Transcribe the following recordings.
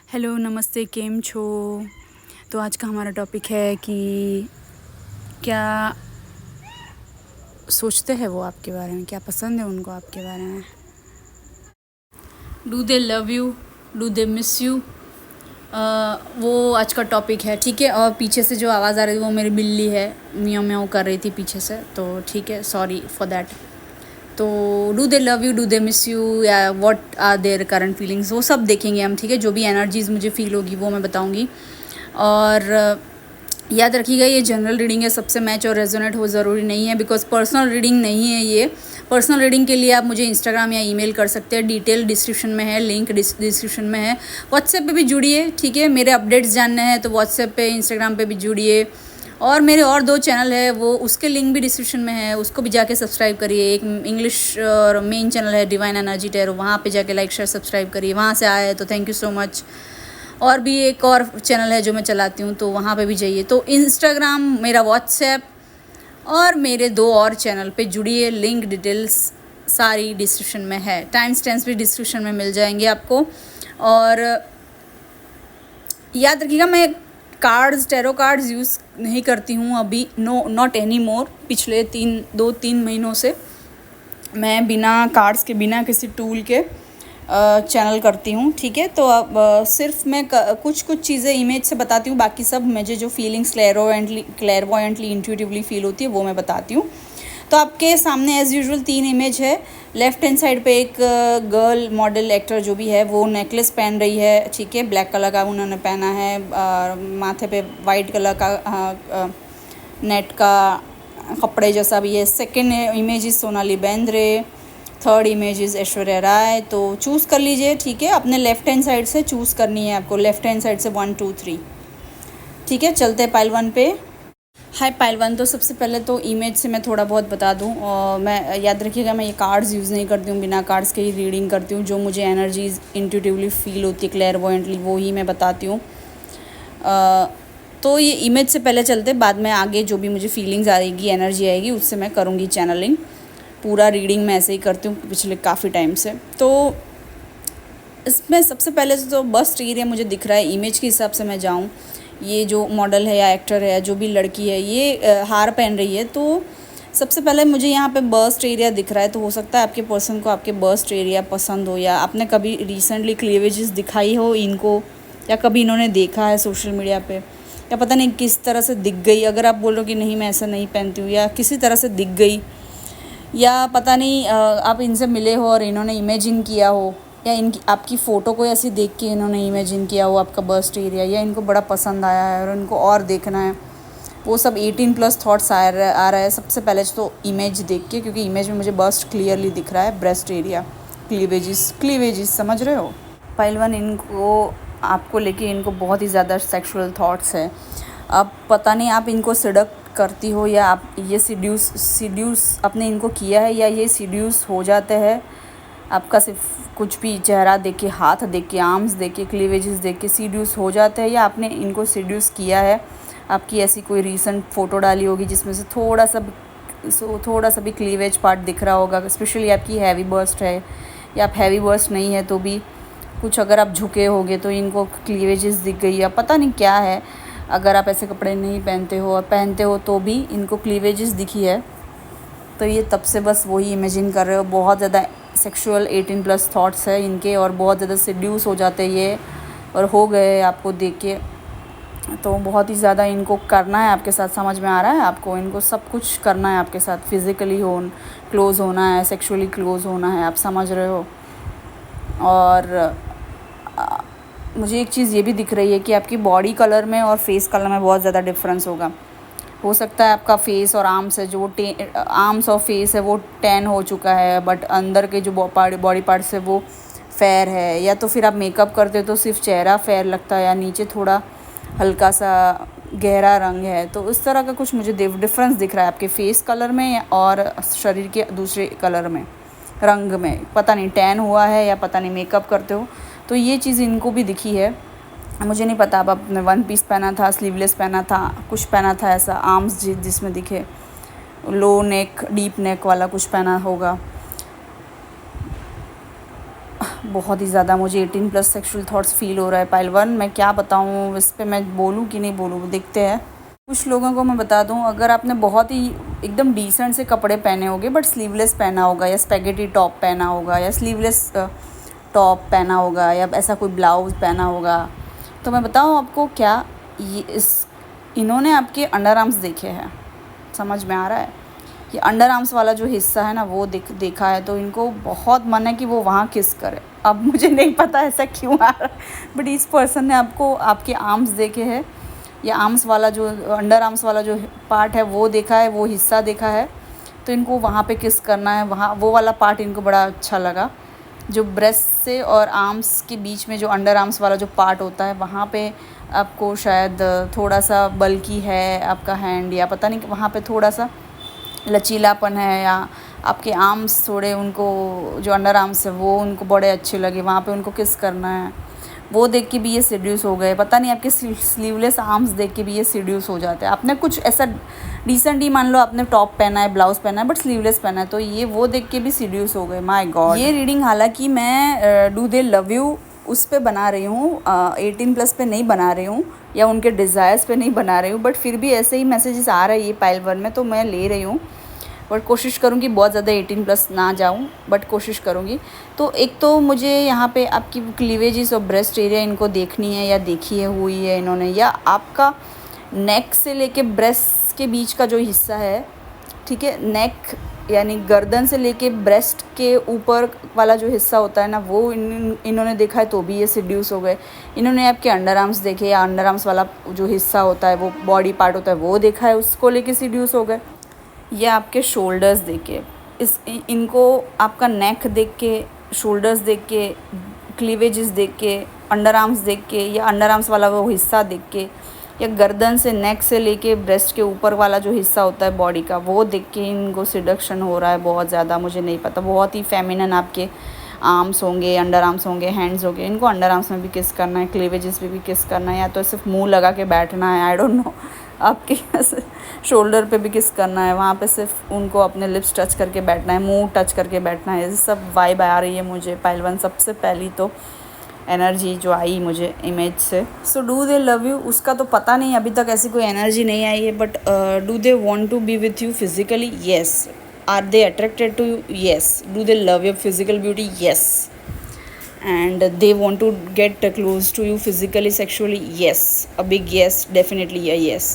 Hello, नमस्ते, केम छो। तो आज का हमारा टॉपिक है कि क्या सोचते हैं वो आपके बारे में, क्या पसंद है उनको आपके बारे में। Do they love you, do they miss you, वो आज का टॉपिक है। ठीक है। और पीछे से जो आवाज़ आ रही थी वो मेरी बिल्ली है, म्याऊं म्याऊं कर रही थी पीछे से, तो ठीक है, सॉरी फॉर दैट। तो do they love you, do they miss you, या what are their current feelings, वो सब देखेंगे हम। ठीक है। जो भी एनर्जीज़ मुझे फील होगी वो मैं बताऊंगी। और याद रखिएगा, ये जनरल रीडिंग है, सबसे मैच और रेजोनेट हो ज़रूरी नहीं है, बिकॉज पर्सनल रीडिंग नहीं है ये। पर्सनल रीडिंग के लिए आप मुझे इंस्टाग्राम या ईमेल कर सकते हैं, डिटेल डिस्क्रिप्शन में है, लिंक डिस्क्रिप्शन में है। व्हाट्सएप पे भी जुड़िए। ठीक है। मेरे अपडेट्स जानने हैं तो व्हाट्सएप पे, इंस्टाग्राम पे भी जुड़िए। और मेरे और 2 चैनल है, वो उसके लिंक भी डिस्क्रिप्शन में है, उसको भी जाके सब्सक्राइब करिए। एक इंग्लिश और मेन चैनल है डिवाइन एनर्जी टैरो, वहाँ पे जाके लाइक शेयर सब्सक्राइब करिए। वहाँ से आए तो थैंक यू सो मच। और भी एक और चैनल है जो मैं चलाती हूँ, तो वहाँ पे भी जाइए। तो इंस्टाग्राम, मेरा व्हाट्सएप और मेरे 2 और चैनल पे जुड़िए। लिंक डिटेल्स सारी डिस्क्रिप्शन में है, टाइम स्टैम्प्स भी डिस्क्रिप्शन में मिल जाएंगे आपको। और याद रखिएगा, मैं टैरो कार्ड्स यूज़ नहीं करती हूँ अभी, नॉट एनी मोर। पिछले 2-3 महीनों से मैं बिना कार्ड्स के, बिना किसी टूल के चैनल करती हूँ। ठीक है। तो अब सिर्फ मैं कुछ चीज़ें इमेज से बताती हूँ, बाकी सब मुझे जो फीलिंग्स क्लेयरवॉयेंटली इंट्यूटिवली फील होती है वो मैं बताती हूँ। तो आपके सामने एज़ यूजुअल 3 इमेज है। लेफ्ट हैंड साइड पे एक गर्ल मॉडल एक्टर जो भी है वो नेकलेस पहन रही है। ठीक है। ब्लैक कलर का उन्होंने पहना है, माथे पे वाइट कलर का नेट का कपड़े जैसा भी है। Second image is Sonali Bendre, third image is Aishwarya Rai. तो चूज़ कर लीजिए। ठीक है। अपने लेफ्ट हैंड साइड से चूज़ करनी है आपको, लेफ्ट हैंड साइड से 1 2 3। ठीक है। चलते हैं पाइल 1 पे। हाय पाइल 1। तो सबसे पहले तो इमेज से मैं थोड़ा बहुत बता दूं, और मैं याद रखिएगा, मैं ये कार्ड्स यूज़ नहीं करती हूँ, बिना कार्ड्स के ही रीडिंग करती हूँ। जो मुझे एनर्जीज इंट्यूटिवली फील होती है क्लेयरवॉयेंटली, वो ही मैं बताती हूँ। तो ये इमेज से पहले चलते, बाद में आगे जो भी मुझे फीलिंग्स आएगी, एनर्जी आएगी, उससे मैं करूँगी चैनलिंग। पूरा रीडिंग मैं ऐसे ही करती हूँ पिछले काफ़ी टाइम से। तो इसमें सबसे पहले तो बस्ट एरिया मुझे दिख रहा है। इमेज के हिसाब से मैं जाऊँ, ये जो मॉडल है या एक्टर है, जो भी लड़की है, ये हार पहन रही है। तो सबसे पहले मुझे यहाँ पे बस्ट एरिया दिख रहा है। तो हो सकता है आपके पर्सन को आपके बस्ट एरिया पसंद हो, या आपने कभी रिसेंटली क्लीवेजेस दिखाई हो इनको, या कभी इन्होंने देखा है सोशल मीडिया पे, या पता नहीं किस तरह से दिख गई। अगर आप बोल रहे हो कि नहीं मैं ऐसा नहीं पहनती हूँ, या किसी तरह से दिख गई, या पता नहीं आप इनसे मिले हो और इन्होंने इमेजिन किया हो, या इनकी आपकी फ़ोटो को ऐसे देख के इन्होंने इमेजिन किया हो आपका बस्ट एरिया, या इनको बड़ा पसंद आया है और इनको और देखना है। वो सब 18+ थॉट्स आ रहा है सबसे पहले तो इमेज देख के, क्योंकि इमेज में मुझे बस्ट क्लियरली दिख रहा है, ब्रेस्ट एरिया, क्लीवेजेस समझ रहे हो। पाइल 1 इनको आपको लेके इनको बहुत ही ज़्यादा सेक्सुअल थॉट्स है। अब पता नहीं आप इनको सिडक्ट करती हो, या आप ये सीड्यूस आपने इनको किया है, या ये सीड्यूस हो जाते हैं आपका सिर्फ कुछ भी चेहरा देख के, हाथ देख के, आर्म्स देख के, क्लीवेजेस देख के सीड्यूस हो जाते हैं, या आपने इनको सीड्यूस किया है। आपकी ऐसी कोई रीसेंट फ़ोटो डाली होगी जिसमें से थोड़ा सा भी क्लीवेज पार्ट दिख रहा होगा। स्पेशली आपकी हैवी बस्ट है, या आप हैवी बस्ट नहीं है तो भी कुछ अगर आप झुके होगे तो इनको क्लीवेजेस दिख गई, या पता नहीं क्या है। अगर आप ऐसे कपड़े नहीं पहनते हो, और पहनते हो तो भी इनको क्लीवेजेस दिखी है, तो ये तब से बस वही इमेजिन कर रहे हो। बहुत ज़्यादा सेक्सुअल 18+ थॉट्स है इनके, और बहुत ज़्यादा सेड्यूस हो जाते हैं ये, और हो गए आपको देख के। तो बहुत ही ज़्यादा इनको करना है आपके साथ, समझ में आ रहा है आपको। इनको सब कुछ करना है आपके साथ, फिज़िकली क्लोज़ होना है, सेक्सुअली क्लोज़ होना है, आप समझ रहे हो। और मुझे एक चीज़ ये भी दिख रही है कि आपकी बॉडी कलर में और फेस कलर में बहुत ज़्यादा डिफरेंस होगा। हो सकता है आपका फेस और आर्म्स है, जो आर्म्स और फेस है वो टैन हो चुका है, बट अंदर के जो बॉडी पार्ट्स है वो फेयर है। या तो फिर आप मेकअप करते हो तो सिर्फ चेहरा फेयर लगता है, या नीचे थोड़ा हल्का सा गहरा रंग है। तो इस तरह का कुछ मुझे डिफरेंस दिख रहा है आपके फेस कलर में और शरीर के दूसरे कलर में, रंग में। पता नहीं टैन हुआ है, या पता नहीं मेकअप करते हो। तो ये चीज़ इनको भी दिखी है। मुझे नहीं पता, अब आपने 1 पीस पहना था, स्लीवलेस पहना था, कुछ पहना था ऐसा, आर्म्स जिसमें दिखे, लो नेक, डीप नेक वाला कुछ पहना होगा। बहुत ही ज़्यादा मुझे 18 प्लस सेक्सुअल थॉट्स फील हो रहा है पाइल 1। मैं क्या बताऊँ इस पे, मैं बोलूँ कि नहीं बोलूँ, देखते हैं। कुछ लोगों को मैं बता दूँ, अगर आपने बहुत ही एकदम डिसेंट से कपड़े पहने होंगे बट स्लीवलेस पहना होगा, या स्पेगेटी टॉप पहना होगा, या स्लीवलेस टॉप पहना होगा, या ऐसा कोई ब्लाउज़ पहना होगा, तो मैं बताऊँ आपको क्या, इन्होंने आपके अंडर आर्म्स देखे हैं। समझ में आ रहा है? ये अंडर आर्म्स वाला जो हिस्सा है ना, वो देखा है, तो इनको बहुत मन है कि वो वहाँ किस करे। अब मुझे नहीं पता ऐसा क्यों आ रहा है, बट इस पर्सन ने आपको आपके आर्म्स देखे हैं, या आर्म्स वाला जो अंडर आर्म्स वाला जो पार्ट है वो देखा है, वो हिस्सा देखा है, तो इनको वहाँ पे किस करना है। वहाँ वो वाला पार्ट इनको बड़ा अच्छा लगा, जो ब्रेस्ट से और आर्म्स के बीच में जो अंडर आर्म्स वाला जो पार्ट होता है, वहाँ पे आपको शायद थोड़ा सा बल्की है आपका हैंड, या पता नहीं, वहाँ पे थोड़ा सा लचीलापन है, या आपके आर्म्स थोड़े, उनको जो अंडर आर्म्स है वो उनको बड़े अच्छे लगे, वहाँ पे उनको किस करना है। वो देख के भी ये सीड्यूस हो गए। पता नहीं आपके स्लीवलेस आर्म्स देख के भी ये सीड्यूस हो जाते हैं। आपने कुछ ऐसा डिसेंट ही, मान लो आपने टॉप पहना है, ब्लाउज पहना है, बट स्लीवलेस पहना है, तो ये वो देख के भी सीड्यूस हो गए। My God. ये रीडिंग हालांकि मैं डू दे लव यू उस पे बना रही हूँ, 18 प्लस पे नहीं बना रही हूँ, या उनके डिज़ायर्स पे नहीं बना रही हूँ, बट फिर भी ऐसे ही मैसेजेस आ रहे हैं ये पाइल 1 में, तो मैं ले रही हूँ। बट कोशिश करूँगी बहुत ज़्यादा 18 प्लस ना जाऊँ, बट कोशिश करूँगी। तो एक तो मुझे यहाँ पे आपकी क्लीवेजेस और ब्रेस्ट एरिया इनको देखनी है, या देखी है हुई है इन्होंने, या आपका नेक से लेके ब्रेस्ट के बीच का जो हिस्सा है, ठीक है, नेक यानी गर्दन से लेके ब्रेस्ट के ऊपर वाला जो हिस्सा होता है ना, वो इन्होंने देखा है, तो भी ये सीड्यूस हो गए। इन्होंने आपके अंडर आर्म्स देखे, या अंडर आर्म्स वाला जो हिस्सा होता है, वो बॉडी पार्ट होता है, वो देखा है, उसको लेके सीड्यूस हो गए। या आपके शोल्डर्स देख के, इनको आपका नेक देख के, शोल्डर्स देख के, क्लीवेजेस देख के, अंडर आर्म्स देख के, या अंडर आर्म्स वाला वो हिस्सा देख के, या गर्दन से नेक से लेके ब्रेस्ट के ऊपर वाला जो हिस्सा होता है बॉडी का, वो देख के इनको सिडक्शन हो रहा है बहुत ज़्यादा। मुझे नहीं पता, बहुत ही फेमिनिन आपके आर्म्स होंगे, अंडर आर्म्स होंगे, हैंड्स होंगे। इनको अंडर आर्म्स में भी किस करना है, क्लीवेजेस पे भी किस करना है, या तो सिर्फ मुंह लगा के बैठना है, आई डोंट नो। आपके शोल्डर पे भी किस करना है, वहाँ पे सिर्फ उनको अपने लिप्स टच करके बैठना है, मुंह टच करके बैठना है। ये सब वाइब आ रही है मुझे पाइल 1। सबसे पहली तो एनर्जी जो आई मुझे इमेज से, so do they love you, उसका तो पता नहीं, अभी तक ऐसी कोई एनर्जी नहीं आई है। But do they want to be with you physically? Yes. Are they attracted to you? Yes. Do they love your physical beauty? Yes. And they want to get close to you physically, sexually? Yes, a big yes, definitely a yes.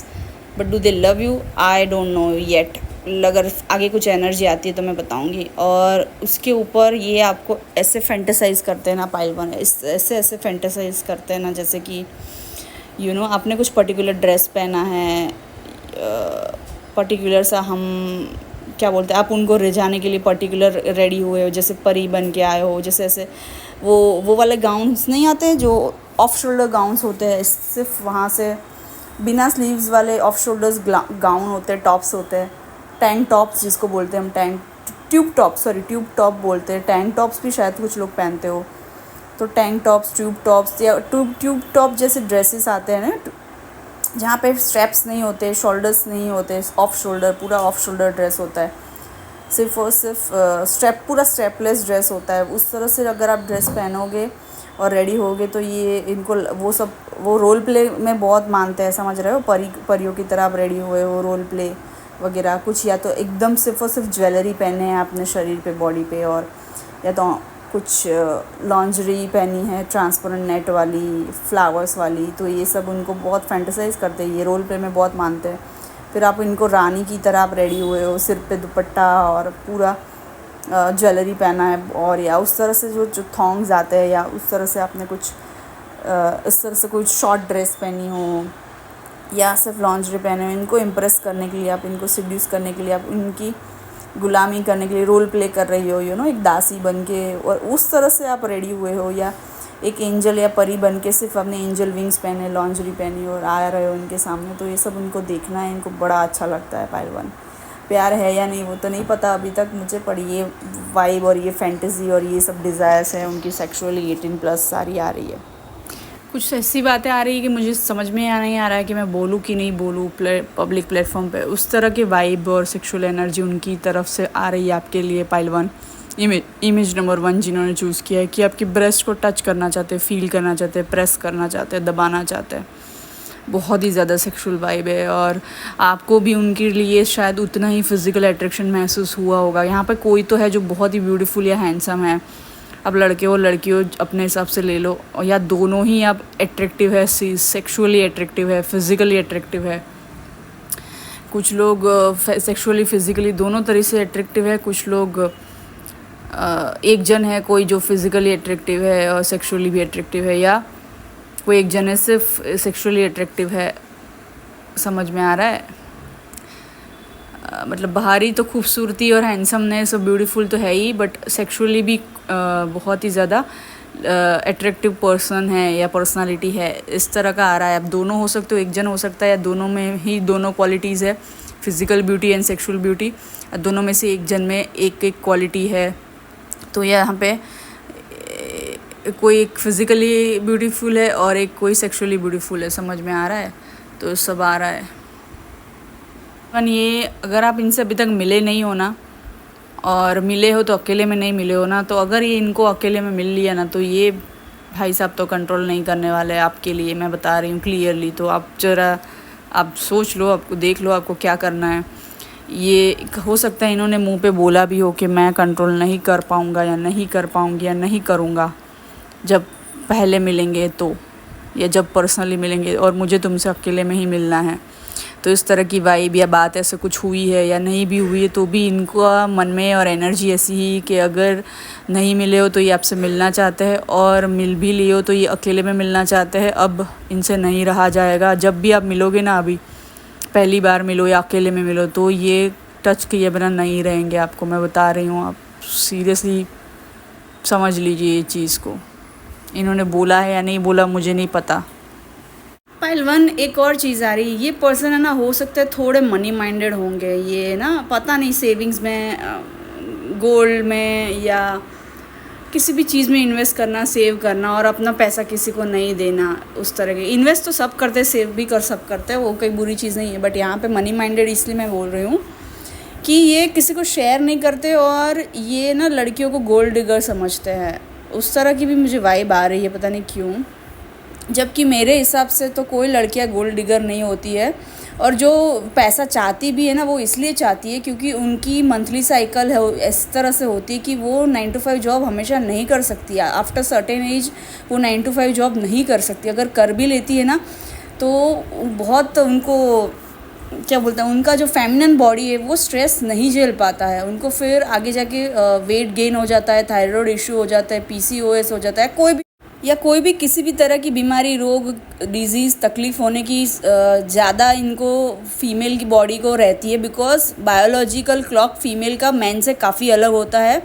But do they love you? I don't know yet. अगर आगे कुछ energy आती है तो मैं बताऊंगी। और उसके ऊपर ये आपको ऐसे फैंटेसाइज करते हैं ना पाइल 1, ऐसे फैंटेसाइज करते हैं ना, जैसे कि आपने कुछ पर्टिकुलर ड्रेस पहना है, पर्टिकुलर सा, हम क्या बोलते हैं, आप उनको रिझाने के लिए पर्टिकुलर रेडी हुए हो, जैसे परी बन के आए हो, जैसे ऐसे वो वाले गाउन्स नहीं आते जो ऑफ शोल्डर गाउन्स होते हैं, सिर्फ वहाँ से बिना स्लीव्स वाले ऑफ शोल्डर्स गाउन होते हैं, टॉप्स होते हैं, टैंक टॉप्स जिसको बोलते हैं हम, ट्यूब टॉप बोलते हैं। टैंक टॉप्स भी शायद कुछ लोग पहनते हो, तो टैंक टॉप्स, ट्यूब टॉप्स, या ट्यूब टॉप जैसे ड्रेसेस आते हैं ना, जहाँ पे स्ट्रैप्स नहीं होते, शोल्डर्स नहीं होते, ऑफ शोल्डर, पूरा ऑफ शोल्डर ड्रेस होता है, सिर्फ और सिर्फ स्ट्रैप, पूरा स्ट्रैपलेस ड्रेस होता है। उस तरह से अगर आप ड्रेस पहनोगे और रेडी होगे, तो ये इनको वो रोल प्ले में बहुत मानते हैं, समझ रहे हो, परियों की तरह आप रेडी हुए हो, रोल प्ले वगैरह कुछ, या तो एकदम सिर्फ और सिर्फ ज्वेलरी पहने हैं अपने शरीर पे, बॉडी पे, और या तो कुछ लॉन्जरी पहनी है ट्रांसपेरेंट नेट वाली, फ्लावर्स वाली, तो ये सब उनको बहुत फैंटेसाइज करते हैं, ये रोल प्ले में बहुत मानते हैं। फिर आप इनको रानी की तरह आप रेडी हुए हो, सिर पे दुपट्टा और पूरा ज्वेलरी पहना है, और या उस तरह से जो थॉन्ग्स आते हैं, या उस तरह से आपने कुछ इस तरह से कोई शॉर्ट ड्रेस पहनी हो, या सिर्फ लॉन्जरी पहने हो, इनको इम्प्रेस करने के लिए, आप इनको सिड्यूस करने के लिए, आप इनकी गुलामी करने के लिए रोल प्ले कर रही हो, एक दासी बन के, और उस तरह से आप रेडी हुए हो, या एक एंजल या परी बन के सिर्फ अपने एंजल विंग्स पहने, लॉन्जरी पहनी और आ रहे हो इनके सामने। तो ये सब उनको देखना है, इनको बड़ा अच्छा लगता है पाइल 1। प्यार है या नहीं वो तो नहीं पता अभी तक मुझे, पर ये वाइब और ये फैंटेसी और ये सब डिज़ायर्स हैं उनकी सेक्सुअली 18 प्लस सारी आ रही है। कुछ ऐसी बातें आ रही है कि मुझे समझ में नहीं आ रहा है कि मैं बोलूँ कि नहीं बोलूँ पब्लिक प्लेटफॉर्म पे। उस तरह के वाइब और सेक्सुअल एनर्जी उनकी तरफ से आ रही है आपके लिए पाइल 1। इमेज नंबर 1 जिन्होंने चूज़ किया है कि आपकी ब्रेस्ट को टच करना चाहते हैं, फील करना चाहते हैं, प्रेस करना चाहते हैं, दबाना चाहते हैं, बहुत ही ज़्यादा सेक्सुअल वाइब है। और आपको भी उनके लिए शायद उतना ही फिज़िकल अट्रैक्शन महसूस हुआ होगा। यहाँ पर कोई तो है जो बहुत ही ब्यूटीफुल या हैंडसम है, अब लड़के हो लड़की हो अपने हिसाब से ले लो, या दोनों ही आप अट्रैक्टिव है, सेक्सुअली अट्रैक्टिव है, फिज़िकली अट्रैक्टिव है। कुछ लोग सेक्सुअली फिज़िकली दोनों तरह से अट्रैक्टिव है, कुछ लोग एक जन है कोई जो फिज़िकली अट्रैक्टिव है और सेक्सुअली भी अट्रैक्टिव है, या कोई एक जन है सिर्फ सेक्सुअली अट्रैक्टिव है। समझ में आ रहा है? मतलब बाहरी तो खूबसूरती और हैंडसमनेस और ब्यूटीफुल तो है ही, बट सेक्सुअली भी बहुत ही ज़्यादा अट्रैक्टिव पर्सन है या पर्सनालिटी है, इस तरह का आ रहा है। अब दोनों हो सकते हो, एक जन हो सकता है, या दोनों में ही दोनों क्वालिटीज़ है, physical beauty and sexual beauty, दोनों में से एक जन में एक एक क्वालिटी है। तो यहाँ पे कोई एक फिज़िकली ब्यूटीफुल है और एक कोई सेक्सुअली ब्यूटीफुल है। समझ में आ रहा है? तो सब आ रहा है। पर ये अगर आप इनसे अभी तक मिले नहीं हो ना, और मिले हो तो अकेले में नहीं मिले हो ना, तो अगर ये इनको अकेले में मिल लिया ना, तो ये भाई साहब तो कंट्रोल नहीं करने वाले आपके लिए, मैं बता रही हूँ क्लियरली। तो आप ज़रा आप सोच लो, आपको देख लो आपको क्या करना है। ये हो सकता है इन्होंने मुंह पे बोला भी हो कि मैं कंट्रोल नहीं कर पाऊँगा या नहीं कर पाऊँगी या नहीं करूँगा जब पहले मिलेंगे तो, या जब पर्सनली मिलेंगे और मुझे तुमसे अकेले में ही मिलना है। तो इस तरह की वाइब या बात ऐसे कुछ हुई है या नहीं भी हुई है, तो भी इनका मन में और एनर्जी ऐसी ही कि अगर नहीं मिले हो तो ये आपसे मिलना चाहते हैं, और मिल भी लिए हो तो ये अकेले में मिलना चाहते हैं। अब इनसे नहीं रहा जाएगा। जब भी आप मिलोगे ना, अभी पहली बार मिलो या अकेले में मिलो, तो ये टच किए बिना नहीं रहेंगे आपको, मैं बता रही हूँ। आप सीरियसली समझ लीजिए ये चीज़ को। इन्होंने बोला है या नहीं बोला मुझे नहीं पता। पहलवान एक और चीज़ आ रही है, ये पर्सन है ना, हो सकता है थोड़े मनी माइंडेड होंगे ये ना, पता नहीं सेविंग्स में, गोल्ड में, या किसी भी चीज़ में इन्वेस्ट करना, सेव करना, और अपना पैसा किसी को नहीं देना। उस तरह के इन्वेस्ट तो सब करते हैं, सेव भी कर सब करते हैं, वो कोई बुरी चीज़ नहीं है। बट यहाँ पे मनी माइंडेड इसलिए मैं बोल रही हूँ कि ये किसी को शेयर नहीं करते, और ये ना लड़कियों को गोल्ड डिगर समझते हैं। उस तरह की भी मुझे वाइब आ रही है, पता नहीं क्यों। जबकि मेरे हिसाब से तो कोई लड़कियां गोल्ड डिगर नहीं होती है, और जो पैसा चाहती भी है ना, वो इसलिए चाहती है क्योंकि उनकी मंथली साइकिल है इस तरह से होती है कि वो 9 to 5 जॉब हमेशा नहीं कर सकती। आफ्टर सर्टेन एज वो 9 to 5 जॉब नहीं कर सकती। अगर कर भी लेती है ना, तो बहुत उनको क्या बोलते हैं, उनका जो फेमिनिन बॉडी है वो स्ट्रेस नहीं झेल पाता है। उनको फिर आगे जाके वेट गेन हो जाता है, थायराइड इशू हो जाता है, PCOS हो जाता है, कोई भी किसी भी तरह की बीमारी, रोग, डिजीज़, तकलीफ़ होने की ज़्यादा इनको फीमेल की बॉडी को रहती है, बिकॉज बायोलॉजिकल क्लॉक फीमेल का मैन से काफ़ी अलग होता है।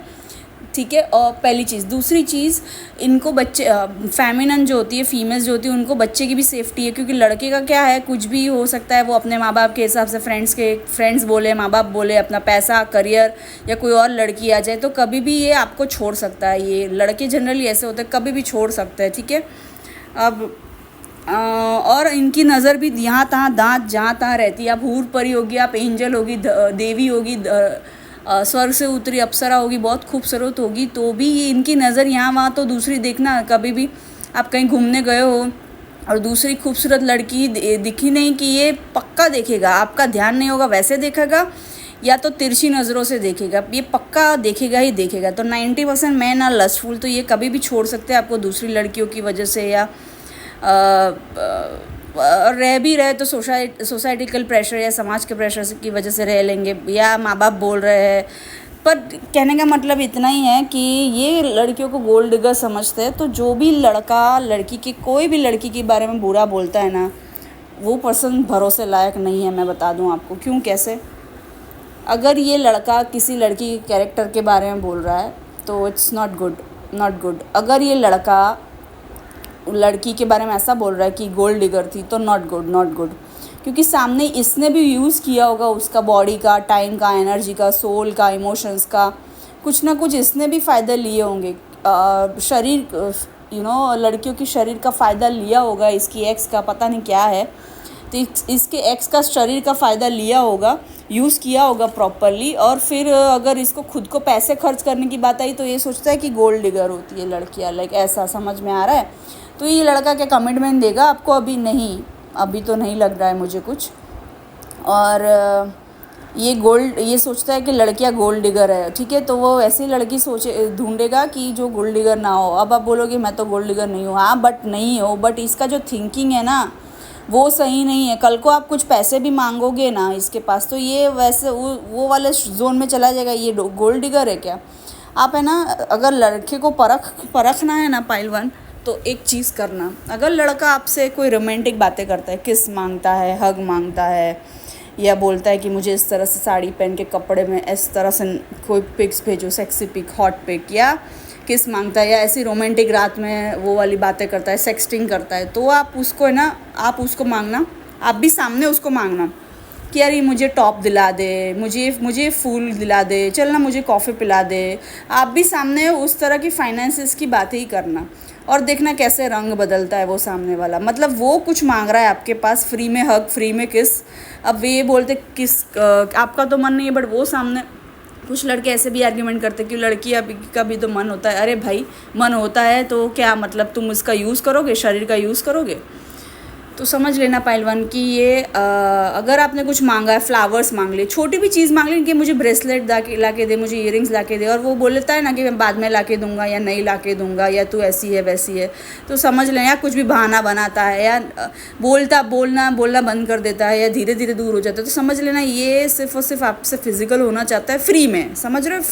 ठीक है। और पहली चीज़, दूसरी चीज़, इनको बच्चे फेमिनिन जो होती है, फीमेल्स जो होती है, उनको बच्चे की भी सेफ्टी है। क्योंकि लड़के का क्या है, कुछ भी हो सकता है, वो अपने माँ बाप के हिसाब से, फ्रेंड्स बोले, माँ बाप बोले, अपना पैसा, करियर, या कोई और लड़की आ जाए तो कभी भी ये आपको छोड़ सकता है। ये लड़के जनरली ऐसे होते हैं, कभी भी छोड़ सकते हैं। ठीक है। अब और इनकी नज़र भी यहाँ तहाँ, दांत जहाँ तहाँ रहती है। आप हूर परी होगी, आप एंजल होगी, देवी होगी, स्वर्ग से उतरी अप्सरा होगी, बहुत खूबसूरत होगी, तो भी ये इनकी नज़र यहाँ वहाँ तो दूसरी देखना। कभी भी आप कहीं घूमने गए हो और दूसरी खूबसूरत लड़की दिखी नहीं कि ये पक्का देखेगा, आपका ध्यान नहीं होगा, वैसे देखेगा, या तो तिरछी नज़रों से देखेगा, ये पक्का देखेगा ही देखेगा। तो 90% मैन आर लस्टफुल, तो ये कभी भी छोड़ सकते हैं आपको दूसरी लड़कियों की वजह से, या रह भी रहे तो सोसाइटिकल प्रेशर या समाज के प्रेशर की वजह से रह लेंगे, या माँ बाप बोल रहे हैं। पर कहने का मतलब इतना ही है कि ये लड़कियों को गोल्ड डिगर समझते हैं। तो जो भी लड़का लड़की की, कोई भी लड़की के बारे में बुरा बोलता है ना, वो पर्सन भरोसे लायक नहीं है। मैं बता दूं आपको क्यों, कैसे। अगर ये लड़का किसी लड़की के कैरेक्टर के बारे में बोल रहा है तो इट्स नॉट गुड। अगर ये लड़का लड़की के बारे में ऐसा बोल रहा है कि गोल्ड डिगर थी, तो नॉट गुड। क्योंकि सामने इसने भी यूज़ किया होगा उसका बॉडी का, टाइम का, एनर्जी का, सोल का, इमोशंस का, कुछ ना कुछ इसने भी फ़ायदा लिए होंगे। शरीर लड़कियों की शरीर का फ़ायदा लिया होगा, इसकी एक्स का, पता नहीं क्या है। तो इसके एक्स का शरीर का फ़ायदा लिया होगा, यूज़ किया होगा प्रॉपरली, और फिर अगर इसको खुद को पैसे खर्च करने की बात आई तो ये सोचता है कि गोल्ड डिगर होती है लड़कियाँ, लाइक ऐसा समझ में आ रहा है। तो ये लड़का क्या कमिटमेंट देगा आपको? अभी नहीं, अभी तो नहीं लग रहा है मुझे कुछ। और ये सोचता है कि लड़कियां गोल्ड डिगर है, ठीक है, तो वो ऐसी लड़की ढूंढेगा कि जो गोल्ड डिगर ना हो। अब आप बोलोगे मैं तो गोल्ड डिगर नहीं हूँ, हाँ बट नहीं हो, बट इसका जो थिंकिंग है ना वो सही नहीं है। कल को आप कुछ पैसे भी मांगोगे ना इसके पास तो ये वैसे वो वाले जोन में चला जाएगा, ये गोल्ड डिगर है क्या। आप है ना, अगर लड़के को परखना है ना पहलवान, तो एक चीज़ करना, अगर लड़का आपसे कोई रोमांटिक बातें करता है, किस मांगता है, हग मांगता है, या बोलता है कि मुझे इस तरह से साड़ी पहन के कपड़े में इस तरह से कोई पिक्स भेजो, सेक्सी पिक, हॉट पिक, या किस मांगता है, या ऐसी रोमांटिक रात में वो वाली बातें करता है, सेक्सटिंग करता है, तो आप उसको है ना, आप उसको मांगना, आप भी सामने उसको मांगना कि यार ये मुझे टॉप दिला दे, मुझे फूल दिला दे, चल ना मुझे कॉफ़ी पिला दे। आप भी सामने उस तरह की फाइनेंसेस की बातें ही करना, और देखना कैसे रंग बदलता है वो सामने वाला। मतलब वो कुछ मांग रहा है आपके पास, फ्री में हग, फ्री में किस। अब वे बोलते किस आपका तो मन नहीं है, बट वो सामने कुछ लड़के ऐसे भी आर्ग्यूमेंट करते कि लड़की अभी का भी तो मन होता है। अरे भाई, मन होता है तो क्या मतलब तुम इसका यूज़ करोगे, शरीर का यूज़ करोगे? तो समझ लेना पहलवान कि ये अगर आपने कुछ मांगा है, फ्लावर्स मांग लिए, छोटी भी चीज़ मांग ली कि मुझे ब्रेसलेट ला के दे, मुझे ईयरिंग्स ला के दे, और वो बोल लेता है ना कि मैं बाद में ला के दूंगा या नहीं ला के दूंगा, या तू ऐसी है वैसी है, तो समझ लें, या कुछ भी बहाना बनाता है, या बोलना बंद कर देता है, या धीरे धीरे दूर हो जाता है, तो समझ लेना ये सिर्फ और सिर्फ आपसे फिजिकल होना चाहता है, फ्री में। समझ रहे हो?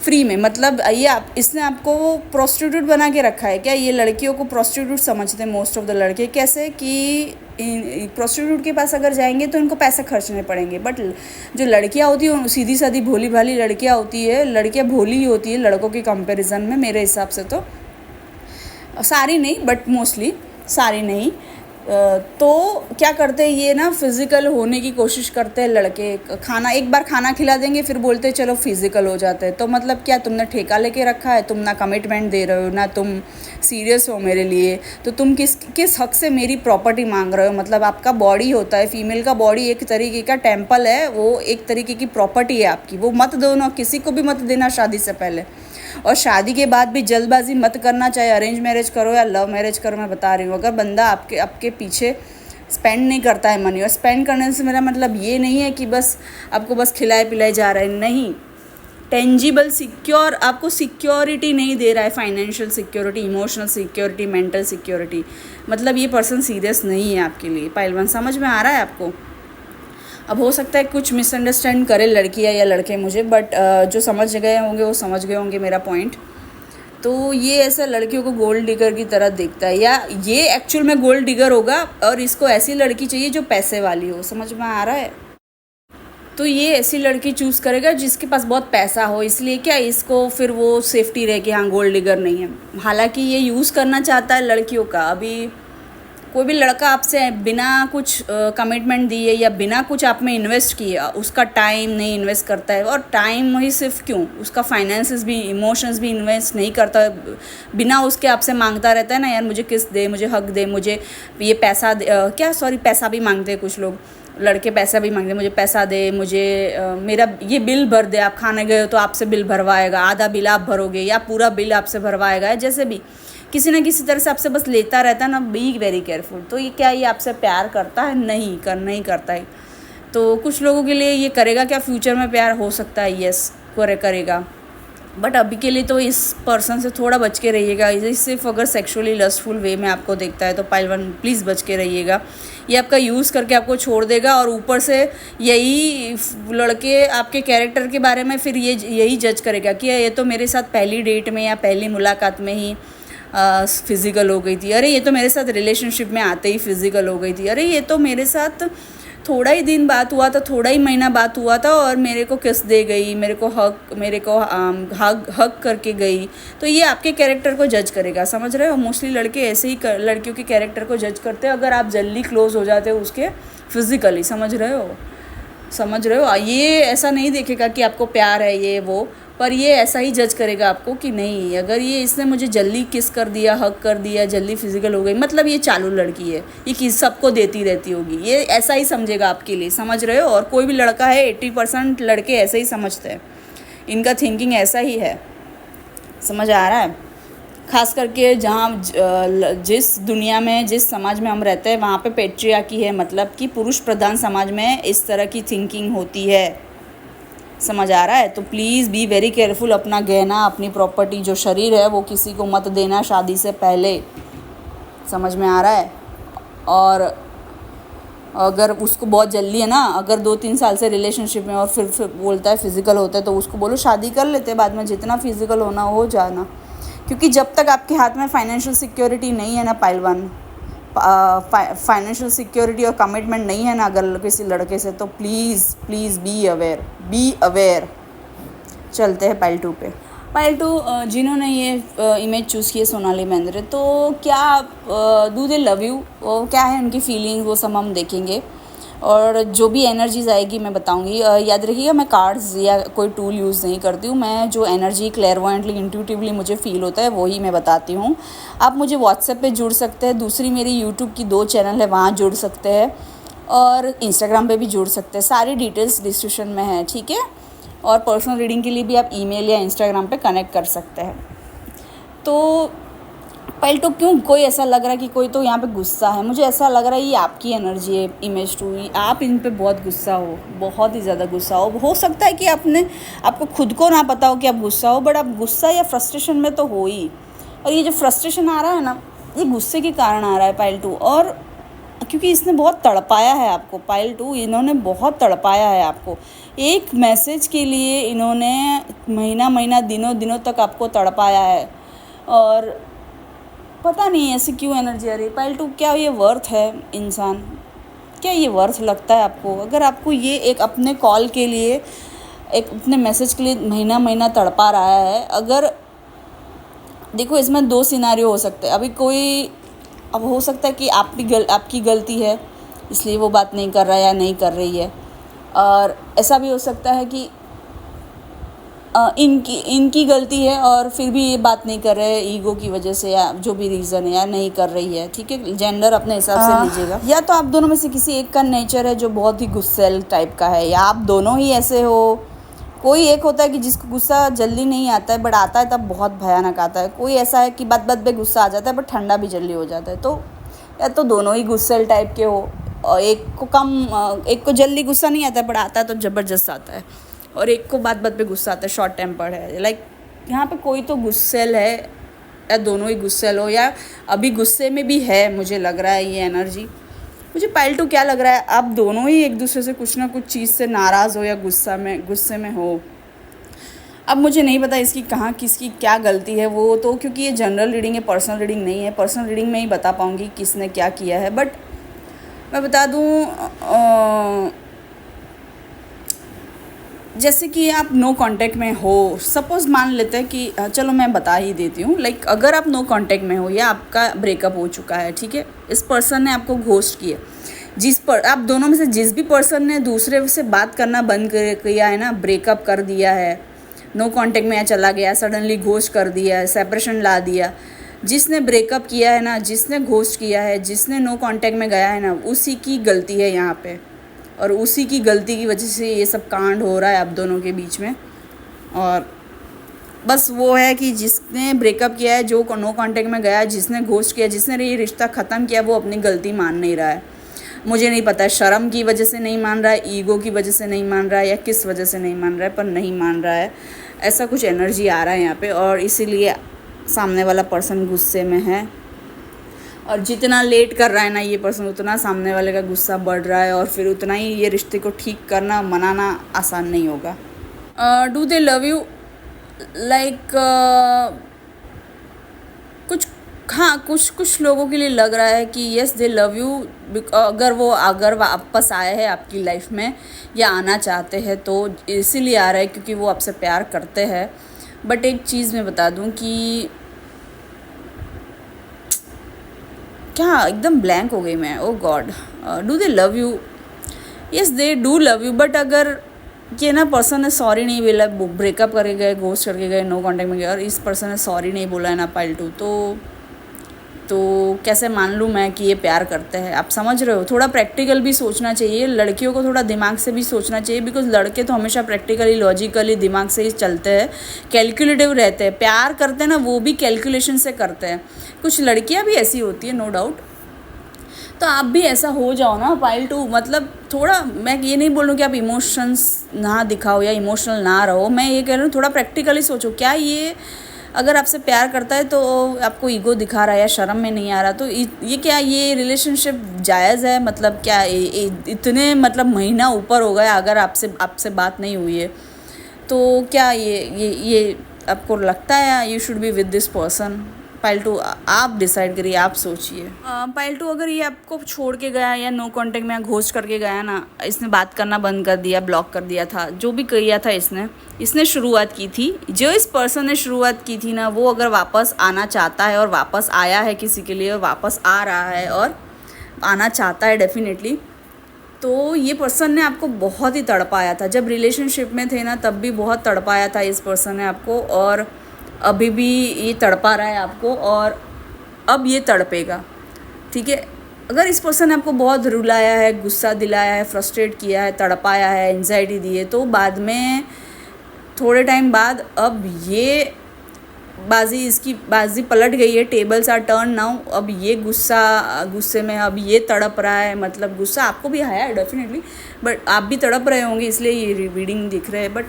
फ्री में मतलब ये इसने आपको प्रोस्टिट्यूट बना के रखा है क्या? ये लड़कियों को प्रोस्टिट्यूट समझते हैं मोस्ट ऑफ द लड़के। कैसे कि प्रोस्टिट्यूट के पास अगर जाएंगे तो इनको पैसे खर्चने पड़ेंगे, बट जो लड़कियां होती हैं सीधी सादी भोली भाली लड़कियां होती है, लड़कियां भोली ही होती है लड़कों के कंपैरिजन में, मेरे हिसाब से तो। सारी नहीं, बट मोस्टली, सारी नहीं। तो क्या करते हैं ये ना, फिज़िकल होने की कोशिश करते हैं लड़के। एक बार खाना खिला देंगे, फिर बोलते हैं चलो फिज़िकल हो जाते हैं। तो मतलब क्या, तुमने ठेका लेके रखा है, तुम ना कमिटमेंट दे रहे हो, ना तुम सीरियस हो मेरे लिए, तो तुम किस हक से मेरी प्रॉपर्टी मांग रहे हो? मतलब आपका बॉडी होता है, फीमेल का बॉडी एक तरीके का टेम्पल है, वो एक तरीके की प्रॉपर्टी है आपकी, वो मत दो ना, किसी को भी मत देना शादी से पहले। और शादी के बाद भी जल्दबाजी मत करना, चाहे अरेंज मैरिज करो या लव मैरिज करो। मैं बता रही हूँ, अगर बंदा आपके पीछे स्पेंड नहीं करता है मनी, और स्पेंड करने से मेरा मतलब ये नहीं है कि बस आपको बस खिलाए पिलाए जा रहा है, नहीं, टेंजिबल सिक्योर आपको सिक्योरिटी नहीं दे रहा है, financial security, emotional security, mental security, मतलब ये पर्सन सीरियस नहीं है आपके लिए। पहलवान, समझ में आ रहा है आपको? अब हो सकता है कुछ मिसअंडरस्टैंड करे लड़कियाँ या लड़के मुझे, बट जो समझ गए होंगे वो समझ गए होंगे मेरा पॉइंट। तो ये ऐसा लड़कियों को गोल्ड डिगर की तरह दिखता है, या ये एक्चुअल में गोल्ड डिगर होगा, और इसको ऐसी लड़की चाहिए जो पैसे वाली हो। समझ में आ रहा है? तो ये ऐसी लड़की चूज़ करेगा जिसके पास बहुत पैसा हो, इसलिए क्या इसको फिर वो सेफ्टी रहे कि हाँ गोल्ड डिगर नहीं है। हालांकि ये यूज़ करना चाहता है लड़कियों का। अभी कोई भी लड़का आपसे बिना कुछ कमिटमेंट दिए या बिना कुछ आप में इन्वेस्ट किए उसका टाइम नहीं इन्वेस्ट करता है, और टाइम ही सिर्फ क्यों, उसका फाइनेंसेस भी, इमोशंस भी इन्वेस्ट नहीं करता, बिना उसके आपसे मांगता रहता है ना, यार मुझे किस दे, मुझे हक दे, मुझे ये पैसा दे, पैसा भी मांगते हैं कुछ लोग, लड़के पैसा भी मांगते हैं, मुझे पैसा दे, मुझे मेरा ये बिल भर दे, आप खाने गए हो तो आपसे बिल भरवाएगा, आधा बिल आप भरोगे या पूरा बिल आपसे भरवाएगा, जैसे भी किसी ना किसी तरह से आपसे बस लेता रहता है ना। Be very careful. तो ये क्या, ये आपसे प्यार करता है? नहीं करता है। तो कुछ लोगों के लिए ये करेगा क्या, फ्यूचर में प्यार हो सकता है, यस करेगा, बट अभी के लिए तो इस पर्सन से थोड़ा बच के रहिएगा। ये सिर्फ अगर सेक्सुअली लस्टफुल वे में आपको देखता है तो पहलवान प्लीज़ बच के रहिएगा। ये आपका यूज़ करके आपको छोड़ देगा, और ऊपर से यही लड़के आपके कैरेक्टर के बारे में फिर यही जज करेगा कि ये तो मेरे साथ पहली डेट में या पहली मुलाकात में ही फिज़िकल हो गई थी, अरे ये तो मेरे साथ रिलेशनशिप में आते ही फिज़िकल हो गई थी, अरे ये तो मेरे साथ थोड़ा ही दिन बात हुआ था, थोड़ा ही महीना बात हुआ था और मेरे को किस दे गई, मेरे को हक करके गई। तो ये आपके कैरेक्टर को जज करेगा, समझ रहे हो? मोस्टली लड़के ऐसे ही लड़कियों के कैरेक्टर को जज करते हैं अगर आप जल्दी क्लोज हो जाते हो उसके फिज़िकली। समझ रहे हो? ये ऐसा नहीं देखेगा कि आपको प्यार है ये वो पर ये ऐसा ही जज करेगा आपको कि नहीं, अगर ये इसने मुझे जल्दी किस कर दिया, हक कर दिया, जल्दी फिजिकल हो गई, मतलब ये चालू लड़की है, ये किस सबको देती रहती होगी, ये ऐसा ही समझेगा आपके लिए, समझ रहे हो। और कोई भी लड़का है, 80% लड़के ऐसे ही समझते हैं, इनका थिंकिंग ऐसा ही है, समझ आ रहा है। खास करके जहाँ जिस दुनिया में, जिस समाज में हम रहते हैं, वहाँ पे पेट्रियार्की है, मतलब कि पुरुष प्रधान समाज में इस तरह की थिंकिंग होती है, समझ आ रहा है। तो प्लीज़ बी वेरी केयरफुल, अपना गहना, अपनी प्रॉपर्टी, जो शरीर है वो किसी को मत देना शादी से पहले, समझ में आ रहा है। और अगर उसको बहुत जल्दी है ना, अगर 2-3 साल से रिलेशनशिप में और फिर बोलता है फिज़िकल होता है, तो उसको बोलो शादी कर लेते, बाद में जितना फिज़िकल होना हो जाना। क्योंकि जब तक आपके हाथ में फाइनेंशियल सिक्योरिटी नहीं है ना पहलवान, फाइनेंशियल सिक्योरिटी और कमिटमेंट नहीं है ना अगर किसी लड़के से, तो प्लीज़ प्लीज़ बी अवेयर। चलते हैं पाइल 2 पे। पाइल 2, जिन्होंने ये इमेज चूज़ की है सोनाली बेंद्रे, तो क्या डू दे लव यू, क्या है उनकी फीलिंग, वो सब हम देखेंगे। और जो भी एनर्जीज आएगी मैं बताऊंगी। याद रखिएगा, मैं कार्ड्स या कोई टूल यूज़ नहीं करती हूँ, मैं जो एनर्जी क्लेयरवॉयंटली, इंट्यूटिवली मुझे फील होता है वही मैं बताती हूँ। आप मुझे व्हाट्सएप पे जुड़ सकते हैं, दूसरी मेरी यूट्यूब की 2 चैनल है, वहाँ जुड़ सकते हैं, और इंस्टाग्राम पे भी जुड़ सकते हैं, सारी डिटेल्स डिस्क्रिप्शन में है, ठीक है। और पर्सनल रीडिंग के लिए भी आप ईमेल या इंस्टाग्राम पे कनेक्ट कर सकते हैं। तो पाइल 2, क्यों कोई ऐसा लग रहा है कि कोई तो यहाँ पे गुस्सा है, मुझे ऐसा लग रहा है ये आपकी एनर्जी है इमेज 2, आप इन पे बहुत गुस्सा हो, बहुत ही ज़्यादा गुस्सा हो सकता है कि आपको खुद को ना पता हो कि आप गुस्सा हो, बट आप गुस्सा या फ्रस्ट्रेशन में तो हो ही। और ये जो फ्रस्ट्रेशन आ रहा है ना, ये गुस्से के कारण आ रहा है पाइल 2, और क्योंकि इसने बहुत तड़पाया है आपको, पाइल 2 इन्होंने बहुत तड़पाया है आपको, एक मैसेज के लिए इन्होंने महीना दिनों तक आपको तड़पाया है। और पता नहीं ऐसी क्यों एनर्जी आ रही है पाइल 2, क्या ये वर्थ है इंसान, क्या ये वर्थ लगता है आपको? अगर आपको ये एक अपने कॉल के लिए, एक अपने मैसेज के लिए महीना तड़पा रहा है, अगर देखो इसमें 2 सिनारियो हो सकते हैं। अब हो सकता है कि आपकी गलती है इसलिए वो बात नहीं कर रहा है या नहीं कर रही है, और ऐसा भी हो सकता है कि इनकी गलती है और फिर भी ये बात नहीं कर रहे हैं ईगो की वजह से, या जो भी रीज़न है, या नहीं कर रही है, ठीक है। जेंडर अपने हिसाब से लीजिएगा। या तो आप दोनों में से किसी एक का नेचर है जो बहुत ही गुस्सैल टाइप का है, या आप दोनों ही ऐसे हो। कोई एक होता है कि जिसको गुस्सा जल्दी नहीं आता है, बट आता है तब बहुत भयानक आता है। कोई ऐसा है कि बात पे गुस्सा आ जाता है बट ठंडा भी जल्दी हो जाता है। तो या तो दोनों ही गुस्सैल टाइप के हो, और एक को जल्दी गुस्सा नहीं आता है बट आता है तो ज़बरदस्त आता है, और एक को बात पे गुस्सा आता है, शॉर्ट टेम्पर्ड है। लाइक यहाँ पे कोई तो गुस्सेल है, या दोनों ही गुस्सेल हो, या अभी गुस्से में भी है, मुझे लग रहा है ये एनर्जी। मुझे पाइल 2 क्या लग रहा है, आप दोनों ही एक दूसरे से कुछ ना कुछ चीज़ से नाराज़ हो या गुस्से में हो। अब मुझे नहीं पता इसकी कहाँ किसकी क्या गलती है, वो तो क्योंकि ये जनरल रीडिंग है, पर्सनल रीडिंग नहीं है। पर्सनल रीडिंग में ही बता पाऊँगी किसने क्या किया है, बट मैं बता दूँ, जैसे कि आप नो कांटेक्ट में हो, सपोज़ मान लेते हैं कि चलो मैं बता ही देती हूँ, लाइक अगर आप नो कांटेक्ट में हो या आपका ब्रेकअप हो चुका है, ठीक है, इस पर्सन ने आपको घोस्ट किया, आप दोनों में से जिस भी पर्सन ने दूसरे से बात करना बंद किया है ना, ब्रेकअप कर दिया है, नो कांटेक्ट में चला गया, सडनली घोस्ट कर दिया है, सेपरेशन ला दिया, जिसने ब्रेकअप किया है ना, जिसने घोस्ट किया है, जिसने नो कांटेक्ट में गया है ना, उसी की गलती है यहाँ पे, और उसी की गलती की वजह से ये सब कांड हो रहा है आप दोनों के बीच में। और बस वो है कि जिसने ब्रेकअप किया है, जो नो कांटेक्ट में गया है, जिसने घोस्ट किया, जिसने ये रिश्ता ख़त्म किया, वो अपनी गलती मान नहीं रहा है। मुझे नहीं पता शर्म की वजह से नहीं मान रहा है, ईगो की वजह से नहीं मान रहा है, या किस वजह से नहीं मान रहा है, पर नहीं मान रहा है। ऐसा कुछ एनर्जी आ रहा है यहाँ पे, और इसीलिए सामने वाला पर्सन गुस्से में है। और जितना लेट कर रहा है ना ये पर्सन, उतना सामने वाले का गुस्सा बढ़ रहा है, और फिर उतना ही ये रिश्ते को ठीक करना, मनाना आसान नहीं होगा। Do they love you, like कुछ लोगों के लिए लग रहा है कि येस दे लव यू, अगर वापस आए हैं आपकी लाइफ में या आना चाहते हैं, तो इसीलिए आ रहा है क्योंकि वो आपसे प्यार करते हैं। बट एक चीज़ मैं बता दूं कि क्या एकदम ब्लैंक हो गई मैं, oh God. Do they love you, yes they do love you, but अगर ये ना पर्सन ने सॉरी नहीं बोला, ब्रेकअप करके गए, घोस्ट करके गए, नो कांटेक्ट में गए, और इस पर्सन ने सॉरी नहीं बोला है ना पाइल 2, तो कैसे मान लूँ मैं कि ये प्यार करते हैं? आप समझ रहे हो? थोड़ा प्रैक्टिकल भी सोचना चाहिए, लड़कियों को थोड़ा दिमाग से भी सोचना चाहिए, बिकॉज लड़के तो हमेशा प्रैक्टिकली लॉजिकली दिमाग से ही चलते हैं, कैलकुलेटिव रहते हैं, प्यार करते हैं ना वो भी कैलकुलेशन से करते हैं। कुछ लड़कियां भी ऐसी होती है, नो डाउट। तो आप भी ऐसा हो जाओ ना पाइल 2, मतलब थोड़ा, मैं ये नहीं बोल रही हूँ कि आप इमोशंस ना दिखाओ या इमोशनल ना रहो, मैं ये कह रही हूँ थोड़ा प्रैक्टिकली सोचो, क्या ये अगर आपसे प्यार करता है तो आपको ईगो दिखा रहा है या शर्म में नहीं आ रहा, तो ये क्या ये रिलेशनशिप जायज़ है? मतलब क्या इतने मतलब महीना ऊपर हो गया अगर आपसे बात नहीं हुई है, तो क्या ये आपको लगता है you should be with this person? Pile 2 आप डिसाइड करिए, आप सोचिए। पाइल 2 अगर ये आपको छोड़ के गया या नो कांटेक्ट में घोस्ट करके गया ना, इसने बात करना बंद कर दिया, ब्लॉक कर दिया था, जो भी किया था इसने शुरुआत की थी, जो इस पर्सन ने शुरुआत की थी ना, वो अगर वापस आना चाहता है और वापस आया है किसी के लिए और वापस आ रहा है और आना चाहता है डेफिनेटली, तो ये पर्सन ने आपको बहुत ही तड़पाया था। जब रिलेशनशिप में थे ना तब भी बहुत तड़पाया था इस पर्सन ने आपको, और अभी भी ये तड़पा रहा है आपको, और अब ये तड़पेगा, ठीक है? अगर इस पर्सन ने आपको बहुत रुलाया है, गुस्सा दिलाया है, फ्रस्ट्रेट किया है, तड़पाया है, एंजाइटी दी है, तो बाद में थोड़े टाइम बाद अब ये इसकी बाजी पलट गई है, टेबल्स आर टर्न नाउ। अब ये गुस्से में अब ये तड़प रहा है, मतलब गुस्सा आपको भी आया है डेफिनेटली, बट आप भी तड़प रहे होंगे इसलिए ये रीडिंग दिख रहे हैं, बट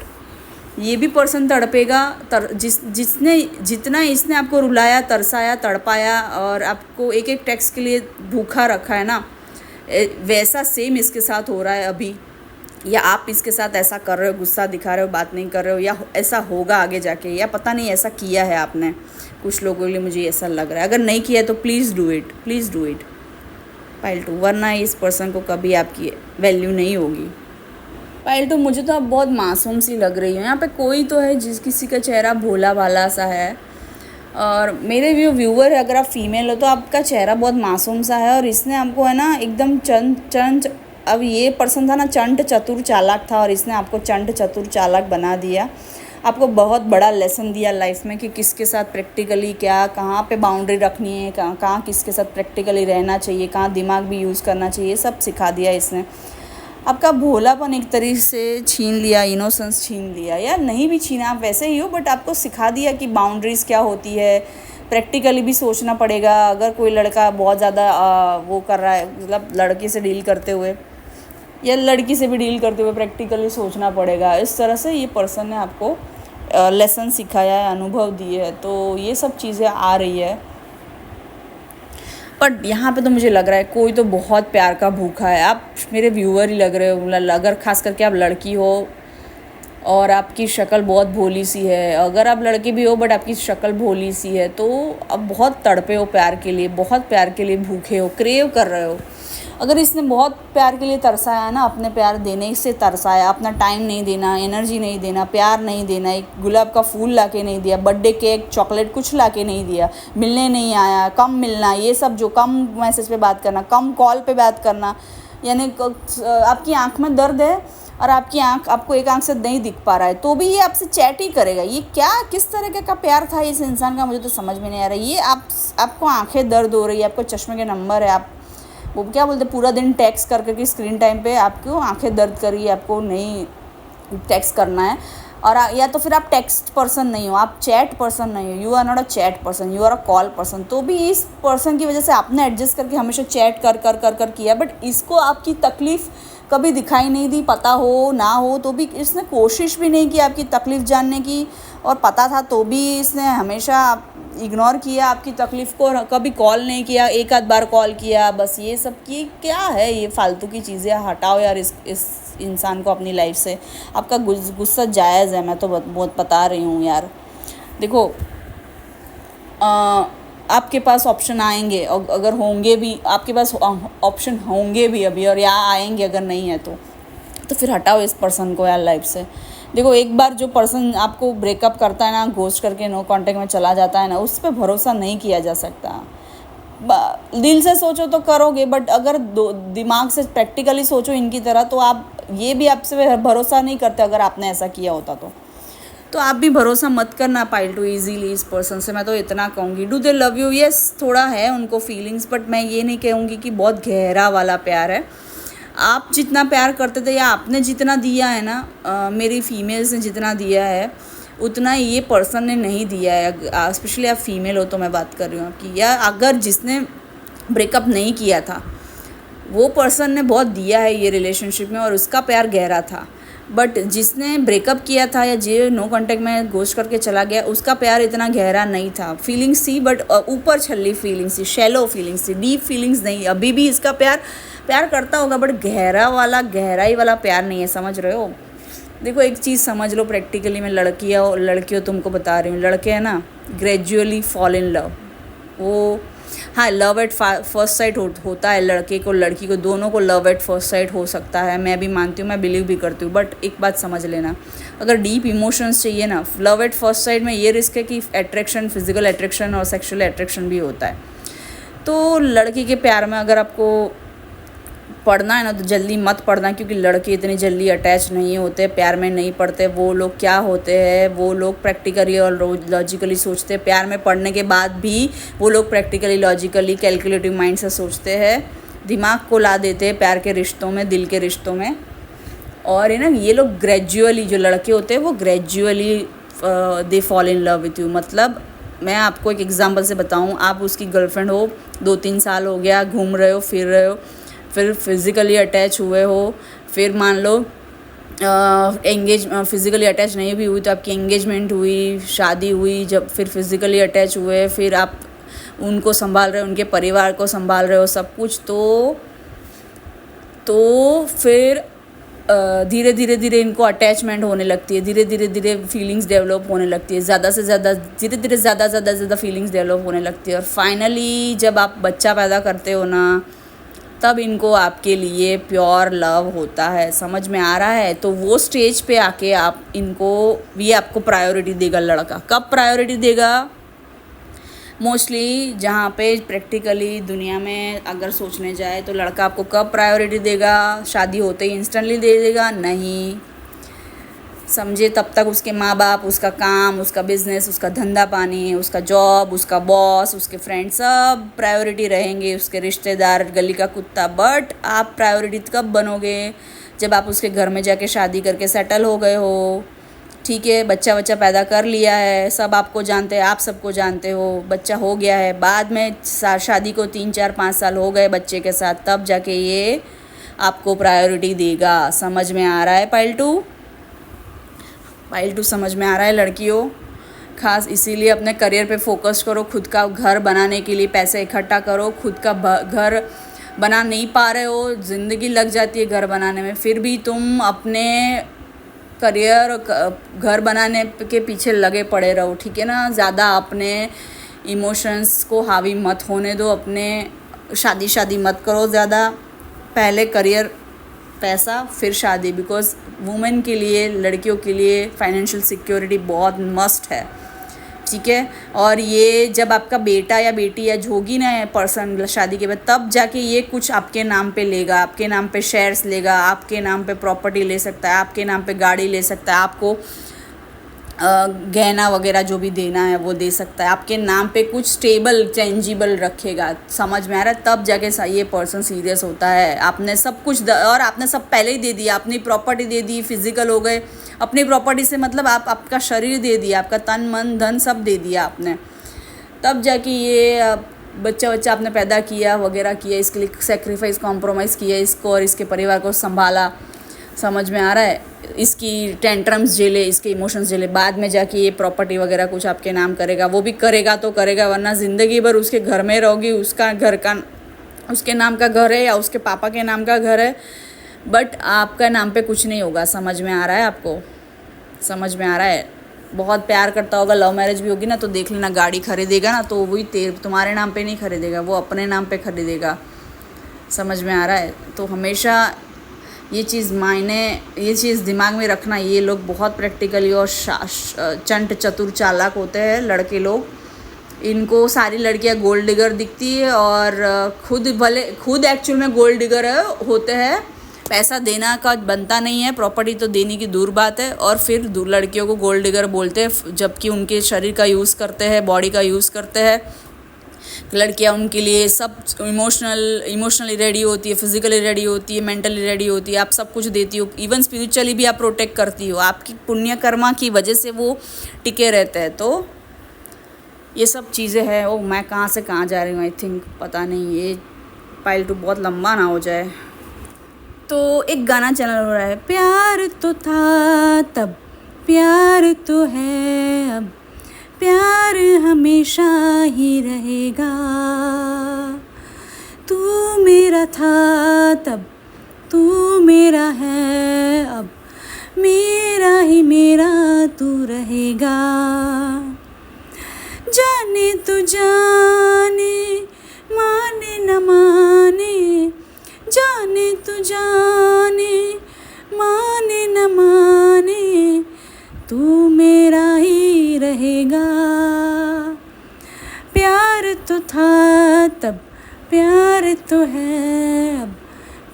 ये भी पर्सन तड़पेगा। जितना इसने आपको रुलाया, तरसाया, तड़पाया और आपको एक एक टेक्स्ट के लिए भूखा रखा है ना, वैसा सेम इसके साथ हो रहा है अभी, या आप इसके साथ ऐसा कर रहे हो, गुस्सा दिखा रहे हो, बात नहीं कर रहे हो, या ऐसा होगा आगे जाके, या पता नहीं ऐसा किया है आपने कुछ लोगों के लिए, मुझे ऐसा लग रहा है। अगर नहीं किया तो please do it, please do it pile 2, वरना इस पर्सन को कभी आपकी वैल्यू नहीं होगी। पाइल 2 मुझे तो आप बहुत मासूम सी लग रही हो, यहाँ पे कोई तो है जिस किसी का चेहरा भोला भाला सा है, और मेरे व्यूअर अगर आप फीमेल हो तो आपका चेहरा बहुत मासूम सा है, और इसने आपको है ना एकदम चंट अब ये पर्सन था ना चंट चतुर चालाक था, और इसने आपको चंट चतुर चालाक बना दिया, आपको बहुत बड़ा लेसन दिया लाइफ में कि किसके साथ प्रैक्टिकली क्या, कहाँ पे बाउंड्री रखनी है, कहाँ किसके साथ प्रैक्टिकली रहना चाहिए, कहाँ दिमाग भी यूज़ करना चाहिए, सब सिखा दिया इसने। आपका भोलापन एक तरीके से छीन लिया, इनोसेंस छीन लिया, या नहीं भी छीना, आप वैसे ही हो, बट आपको सिखा दिया कि बाउंड्रीज़ क्या होती है, प्रैक्टिकली भी सोचना पड़ेगा। अगर कोई लड़का बहुत ज़्यादा वो कर रहा है, मतलब लड़के से डील करते हुए या लड़की से भी डील करते हुए प्रैक्टिकली सोचना पड़ेगा। इस तरह से ये पर्सन ने आपको लेसन सिखाया है, अनुभव दिए है, तो ये सब चीज़ें आ रही है। बट यहाँ पे तो मुझे लग रहा है कोई तो बहुत प्यार का भूखा है। आप मेरे व्यूअर ही लग रहे हो, अगर खास करके आप लड़की हो और आपकी शक्ल बहुत भोली सी है, अगर आप लड़के भी हो बट आपकी शक्ल भोली सी है, तो आप बहुत तड़पे हो प्यार के लिए, बहुत प्यार के लिए भूखे हो, क्रेव कर रहे हो। अगर इसने बहुत प्यार के लिए तरसाया ना, अपने प्यार देने से तरसाया, अपना टाइम नहीं देना, एनर्जी नहीं देना, प्यार नहीं देना, एक गुलाब का फूल ला के नहीं दिया, बर्थडे केक चॉकलेट कुछ ला के नहीं दिया, मिलने नहीं आया, कम मिलना, ये सब जो कम मैसेज पे बात करना, कम कॉल पे बात करना, यानी आपकी आँख में दर्द है और आपको एक आंख से नहीं दिख पा रहा है तो भी ये आपसे चैट ही करेगा। ये क्या किस तरह का प्यार था इस इंसान का, मुझे तो समझ में नहीं आ रहा। ये आपको आंखें दर्द हो रही है, आपको चश्मे के नंबर है, आप वो क्या बोलते पूरा दिन टैक्स कर करके स्क्रीन टाइम पे आपको आंखें दर्द कर रही है, आपको नहीं टैक्स करना है, और या तो फिर आप टेक्स्ट पर्सन नहीं हो, आप चैट पर्सन नहीं हो, you are not a chat person, you are a call person. तो भी इस पर्सन की वजह से आपने एडजस्ट करके हमेशा चैट कर किया, बट इसको आपकी तकलीफ़ कभी दिखाई नहीं दी, पता हो ना हो तो भी इसने कोशिश भी नहीं की आपकी तकलीफ़ जानने की, और पता था तो भी इसने हमेशा इग्नोर किया आपकी तकलीफ़ को, कभी कॉल नहीं किया, एक आध बार कॉल किया, बस ये सब की क्या है, ये फालतू की चीज़ें हटाओ यार इस इंसान को अपनी लाइफ से। आपका गुस्सा जायज़ है, मैं तो बहुत बता रही हूँ यार। देखो आपके पास ऑप्शन आएंगे, अगर होंगे भी आपके पास ऑप्शन होंगे भी अभी, और या आएंगे अगर नहीं है तो फिर हटाओ इस पर्सन को यार लाइफ से। देखो एक बार जो पर्सन आपको ब्रेकअप करता है ना, घोस्ट करके नो कांटेक्ट में चला जाता है ना, उस पर भरोसा नहीं किया जा सकता। दिल से सोचो तो करोगे, बट अगर दिमाग से प्रैक्टिकली सोचो इनकी तरह, तो आप ये भी आपसे भरोसा नहीं करते अगर आपने ऐसा किया होता तो आप भी भरोसा मत करना पाइल टू ईजीली इस पर्सन से। मैं तो इतना कहूँगी, do they love you, yes थोड़ा है उनको फीलिंग्स, बट मैं ये नहीं कहूँगी कि बहुत गहरा वाला प्यार है। आप जितना प्यार करते थे या आपने जितना दिया है ना, मेरी फीमेल्स ने जितना दिया है उतना ये पर्सन ने नहीं दिया है। स्पेशली आप फीमेल हो तो मैं बात कर रही हूँ आपकी, या अगर जिसने ब्रेकअप नहीं किया था वो पर्सन ने बहुत दिया है ये रिलेशनशिप में और उसका प्यार गहरा था, बट जिसने ब्रेकअप किया था या जो नो कांटेक्ट में घोस्ट करके चला गया उसका प्यार इतना गहरा नहीं था। फीलिंग्स थी बट ऊपर छल्ली फीलिंग्स थी, शैलो फीलिंग्स थी, डीप फीलिंग्स नहीं। अभी भी इसका प्यार करता होगा बट गहराई वाला प्यार नहीं है, समझ रहे हो। देखो एक चीज़ समझ लो प्रैक्टिकली, मैं लड़कियों तुमको बता रही हूँ, लड़के हैं ना ग्रेजुअली फॉल इन लव। वो हाँ, लव एट फर्स्ट साइट होता है, लड़के को लड़की को दोनों को लव एट फर्स्ट साइट हो सकता है, मैं भी मानती हूँ, मैं बिलीव भी करती हूँ। बट एक बात समझ लेना, अगर डीप इमोशंस चाहिए ना, लव एट फर्स्ट साइट में ये रिस्क है कि अट्रैक्शन, फिजिकल अट्रैक्शन और सेक्सुअल अट्रैक्शन भी होता है। तो लड़की के प्यार में अगर आपको पढ़ना है ना तो जल्दी मत पढ़ना, क्योंकि लड़के इतनी जल्दी अटैच नहीं होते, प्यार में नहीं पड़ते। वो लोग क्या होते हैं, वो लोग प्रैक्टिकली और लॉजिकली सोचते हैं। प्यार में पढ़ने के बाद भी वो लोग प्रैक्टिकली, लॉजिकली, कैलकुलेटिव माइंड से सोचते हैं, दिमाग को ला देते हैं प्यार के रिश्तों में, दिल के रिश्तों में। और है ना, ये लोग ग्रेजुअली, जो लड़के होते हैं वो gradually they fall in love with you. मतलब मैं आपको एक एग्जांपल से बताऊं, आप उसकी गर्लफ्रेंड हो, 2-3 साल हो गया, घूम रहे हो, फिर रहे हो, फिर फिज़िकली अटैच हुए हो, फिर मान लो फिज़िकली अटैच नहीं भी हुई तो आपकी एंगेजमेंट हुई, शादी हुई, जब फिर फिज़िकली अटैच हुए, फिर आप उनको संभाल रहे हो, उनके परिवार को संभाल रहे हो, सब कुछ। तो फिर धीरे धीरे इनको अटैचमेंट होने लगती है, धीरे धीरे फीलिंग्स डेवलप होने लगती है, ज़्यादा से ज़्यादा, धीरे धीरे ज़्यादा फीलिंग्स डेवलप होने लगती है। और फाइनली जब आप बच्चा पैदा करते हो ना, तब इनको आपके लिए प्योर लव होता है, समझ में आ रहा है। तो वो स्टेज पे आके आप इनको, ये आपको प्रायोरिटी देगा लड़का। कब प्रायोरिटी देगा? मोस्टली जहाँ पे प्रैक्टिकली दुनिया में अगर सोचने जाए तो लड़का आपको कब प्रायोरिटी देगा? शादी होते ही इंस्टेंटली दे देगा? नहीं, समझे। तब तक उसके माँ बाप, उसका काम, उसका बिजनेस, उसका धंधा पानी, उसका जॉब, उसका बॉस, उसके फ्रेंड सब प्रायोरिटी रहेंगे, उसके रिश्तेदार, गली का कुत्ता। बट आप प्रायोरिटी कब बनोगे? जब आप उसके घर में जाके शादी करके सेटल हो गए हो, ठीक है, बच्चा पैदा कर लिया है, सब आपको जानते हैं, आप सबको जानते हो, बच्चा हो गया है। बाद में शादी को 3-4-5 साल हो गए बच्चे के साथ, तब जाके ये आपको प्रायोरिटी देगा। समझ में आ रहा है पाइल टू समझ में आ रहा है लड़कियों? खास इसीलिए अपने करियर पे फोकस करो, खुद का घर बनाने के लिए पैसे इकट्ठा करो। खुद का घर बना नहीं पा रहे हो, ज़िंदगी लग जाती है घर बनाने में, फिर भी तुम अपने करियर और घर बनाने के पीछे लगे पड़े रहो, ठीक है ना। ज़्यादा अपने इमोशंस को हावी मत होने दो, अपने शादी मत करो ज़्यादा, पहले करियर, पैसा, फिर शादी। बिकॉज वुमेन के लिए, लड़कियों के लिए फाइनेंशियल सिक्योरिटी बहुत मस्ट है, ठीक है। और ये जब आपका बेटा या बेटी या होगी ना पर्सन शादी के बाद, तब जाके ये कुछ आपके नाम पे लेगा, आपके नाम पे शेयर्स लेगा, आपके नाम पे प्रॉपर्टी ले सकता है, आपके नाम पे गाड़ी ले सकता है, आपको गहना वगैरह जो भी देना है वो दे सकता है, आपके नाम पे कुछ स्टेबल टेंजिबल रखेगा। समझ में आ रहा है? तब जाके ये पर्सन सीरियस होता है। आपने सब कुछ और आपने सब पहले ही दे दिया, अपनी प्रॉपर्टी दे दी, फिजिकल हो गए। अपनी प्रॉपर्टी से मतलब आप आपका शरीर दे दिया, आपका तन मन धन सब दे दिया आपने, तब जाके ये बच्चा आपने पैदा किया वगैरह किया, इसके लिए सेक्रीफाइस, कॉम्प्रोमाइज़ किया इसको और इसके परिवार को संभाला। समझ में आ रहा है? इसकी टेंट्रम्स झेले, इसके इमोशंस झेले, बाद में जाके ये प्रॉपर्टी वगैरह कुछ आपके नाम करेगा। वो भी करेगा तो करेगा, वरना ज़िंदगी भर उसके घर में रहोगी। उसका घर का, उसके नाम का घर है या उसके पापा के नाम का घर है, बट आपका नाम पे कुछ नहीं होगा। समझ में आ रहा है आपको? समझ में आ रहा है? बहुत प्यार करता होगा, लव मैरिज भी होगी ना, तो देख लेना, गाड़ी खरीदेगा ना तो वही तुम्हारे नाम पे नहीं खरीदेगा, वो अपने नाम पे खरीदेगा। समझ में आ रहा है? तो हमेशा ये चीज़ दिमाग में रखना। ये लोग बहुत प्रैक्टिकली और चंट चतुर चालाक होते हैं लड़के लोग, इनको सारी लड़कियां गोल्ड डिगर दिखती है और खुद एक्चुअल में गोल्ड डिगर होते हैं। पैसा देना का बनता नहीं है, प्रॉपर्टी तो देने की दूर बात है, और फिर लड़कियों को गोल्ड डिगर बोलते हैं, जबकि उनके शरीर का यूज़ करते हैं, बॉडी का यूज़ करते हैं। लड़कियां उनके लिए सब इमोशनली रेडी होती है, फिजिकली रेडी होती है, मेंटली रेडी होती है, आप सब कुछ देती हो, इवन स्पिरिचुअली भी आप प्रोटेक्ट करती हो, आपकी पुण्य कर्मा की वजह से वो टिके रहते हैं। तो ये सब चीज़ें हैं। ओ मैं कहाँ से कहाँ जा रही हूँ, आई थिंक पता नहीं, ये पाइल टू बहुत लंबा ना हो जाए। तो एक गाना चैनल हो रहा है, प्यार तो था तब, प्यार तो है अब, प्यार हमेशा ही रहेगा। तू मेरा था तब, तू मेरा है अब, मेरा ही मेरा तू रहेगा। जाने तू जाने, माने न माने, जाने तू जाने, माने न माने, तू मेरा ही रहेगा। प्यार तो था तब, प्यार तो है अब,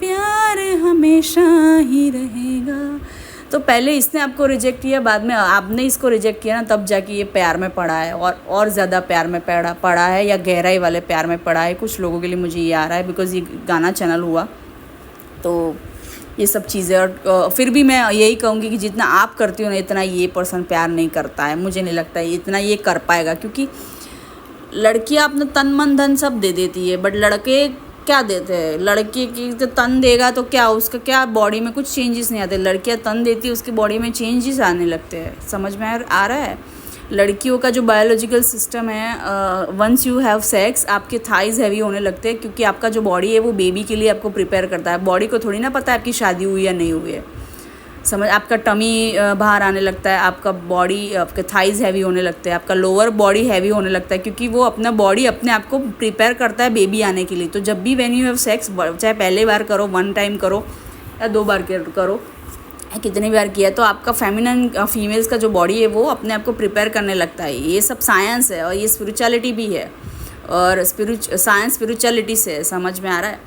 प्यार हमेशा ही रहेगा। तो पहले इसने आपको रिजेक्ट किया, बाद में आपने इसको रिजेक्ट किया ना, तब जाके ये प्यार में पड़ा है, और ज़्यादा प्यार में पड़ा है, या गहराई वाले प्यार में पड़ा है। कुछ लोगों के लिए मुझे ये आ रहा है, बिकॉज़ ये गाना चैनल हुआ। तो ये सब चीज़ें, और फिर भी मैं यही कहूँगी कि जितना आप करती हो ना, इतना ये पर्सन प्यार नहीं करता है। मुझे नहीं लगता है इतना ये कर पाएगा, क्योंकि लड़कियाँ अपना तन मन धन सब दे देती है, बट लड़के क्या देते हैं? लड़की की तो तन देगा तो क्या उसका क्या बॉडी में कुछ चेंजेस नहीं आते। लड़कियाँ तन देती है, उसकी बॉडी में चेंजेस आने लगते हैं। समझ में आ रहा है? लड़कियों का जो बायोलॉजिकल सिस्टम है, वंस यू हैव सेक्स, आपके थाइज हैवी होने लगते हैं, क्योंकि आपका जो बॉडी है वो बेबी के लिए आपको प्रिपेयर करता है। बॉडी को थोड़ी ना पता है आपकी शादी हुई या नहीं हुई है। समझ, आपका टमी बाहर आने लगता है, आपका बॉडी, आपके थाइज हैवी होने लगते हैं, आपका लोअर बॉडी हैवी होने लगता है, क्योंकि वो अपना बॉडी अपने आप को प्रिपेयर करता है बेबी आने के लिए। तो जब भी व्हेन यू हैव सेक्स, चाहे पहले बार करो, 1 टाइम करो या 2 बार करो, कितनी बार किया, तो आपका फेमिनिन फीमेल्स का जो बॉडी है वो अपने आप को प्रिपेयर करने लगता है। ये सब साइंस है, और ये स्पिरिचुअलिटी भी है, और साइंस स्पिरिचुअलिटी से समझ में आ रहा है।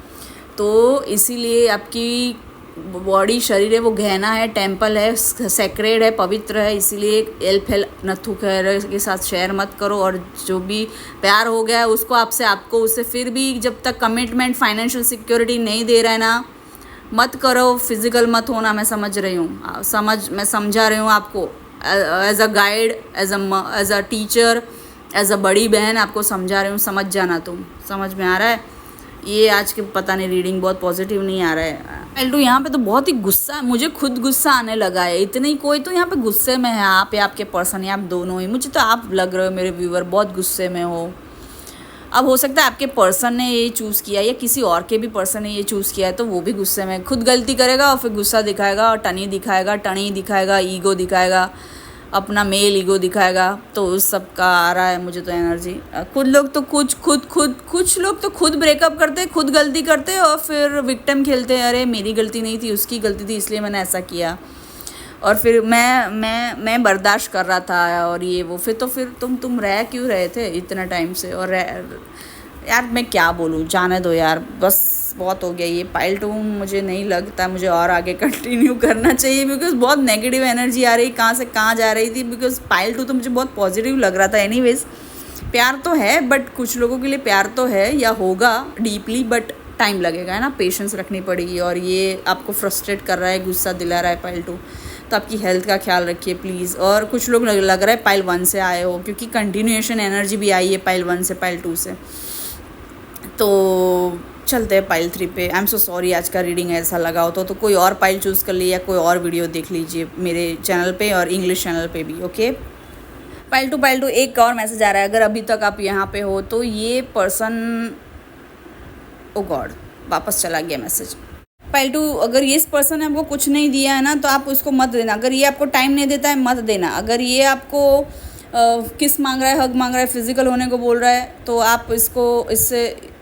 तो इसीलिए आपकी बॉडी, शरीर है वो गहना है, टेम्पल है, सेक्रेड है, पवित्र है। इसीलिए एल नथु के साथ शेयर मत करो। और जो भी प्यार हो गया है उसको आपको उससे फिर भी जब तक कमिटमेंट, फाइनेंशियल सिक्योरिटी नहीं दे रहा है ना, मत करो। फिजिकल मत होना, मैं समझ रही हूँ, मैं समझा रही हूँ आपको, as a guide, as a teacher, as a बड़ी बहन आपको समझा रही हूँ। समझ जाना तुम, समझ में आ रहा है? ये आज के पता नहीं रीडिंग बहुत पॉजिटिव नहीं आ रहा है। एल्टू यहाँ पे तो बहुत ही गुस्सा, मुझे खुद गुस्सा आने लगा है। इतने ही कोई तो यहाँ पे गुस्से में है, आप या आपके पर्सन, या आप दोनों ही। मुझे तो आप लग रहे हो मेरे व्यूअर बहुत गुस्से में हो। अब हो सकता है आपके पर्सन ने ये चूज़ किया, या किसी और के भी पर्सन ने ये चूज़ किया है, तो वो भी गुस्से में, खुद गलती करेगा और फिर गुस्सा दिखाएगा, और टनी दिखाएगा, ईगो दिखाएगा, अपना मेल ईगो दिखाएगा। तो उस सब का आ रहा है मुझे तो एनर्जी। कुछ लोग तो कुछ लोग तो खुद ब्रेकअप करते, खुद गलती करते, और फिर विक्टिम खेलते हैं, अरे मेरी गलती नहीं थी, उसकी गलती थी, इसलिए मैंने ऐसा किया, और फिर मैं बर्दाश्त कर रहा था, और ये वो। फिर तुम रह क्यों रहे थे इतना टाइम से? और यार मैं क्या बोलूँ, जाने दो यार, बस बहुत हो गया ये पाइल 2। मुझे नहीं लगता मुझे और आगे कंटिन्यू करना चाहिए, बिकॉज बहुत नेगेटिव एनर्जी आ रही, कहाँ से कहाँ जा रही थी। बिकॉज पाइल 2 तो मुझे बहुत पॉजिटिव लग रहा था। एनीवेज, प्यार तो है, बट कुछ लोगों के लिए प्यार तो है या होगा डीपली, बट टाइम लगेगा, है ना, पेशेंस रखनी पड़ेगी। और ये आपको फ्रस्ट्रेट कर रहा है, गुस्सा दिला रहा है पाइल 2, तो आपकी हेल्थ का ख्याल रखिए प्लीज़। और कुछ लोग लग रहा है पाइल 1 से आए हो, क्योंकि कंटिन्यूएशन एनर्जी भी आई है पाइल 1 से पाइल 2 से। तो चलते हैं पाइल 3 पे। आई एम सो सॉरी आज का रीडिंग ऐसा लगा हो तो कोई और पाइल चूज़ कर लीजिए, या कोई और वीडियो देख लीजिए मेरे चैनल पे और इंग्लिश चैनल पे भी। ओके, पाइल 2 एक और मैसेज आ रहा है। अगर अभी तक आप यहाँ पे हो तो ये पर्सन, ओ गॉड, वापस चला गया मैसेज। पाइल 2, अगर ये पर्सन ने आपको कुछ नहीं दिया है ना, तो आप उसको मत देना। अगर ये आपको टाइम नहीं देता है, मत देना। अगर ये आपको किस मांग रहा है, हग मांग रहा है, फिजिकल होने को बोल रहा है, तो आप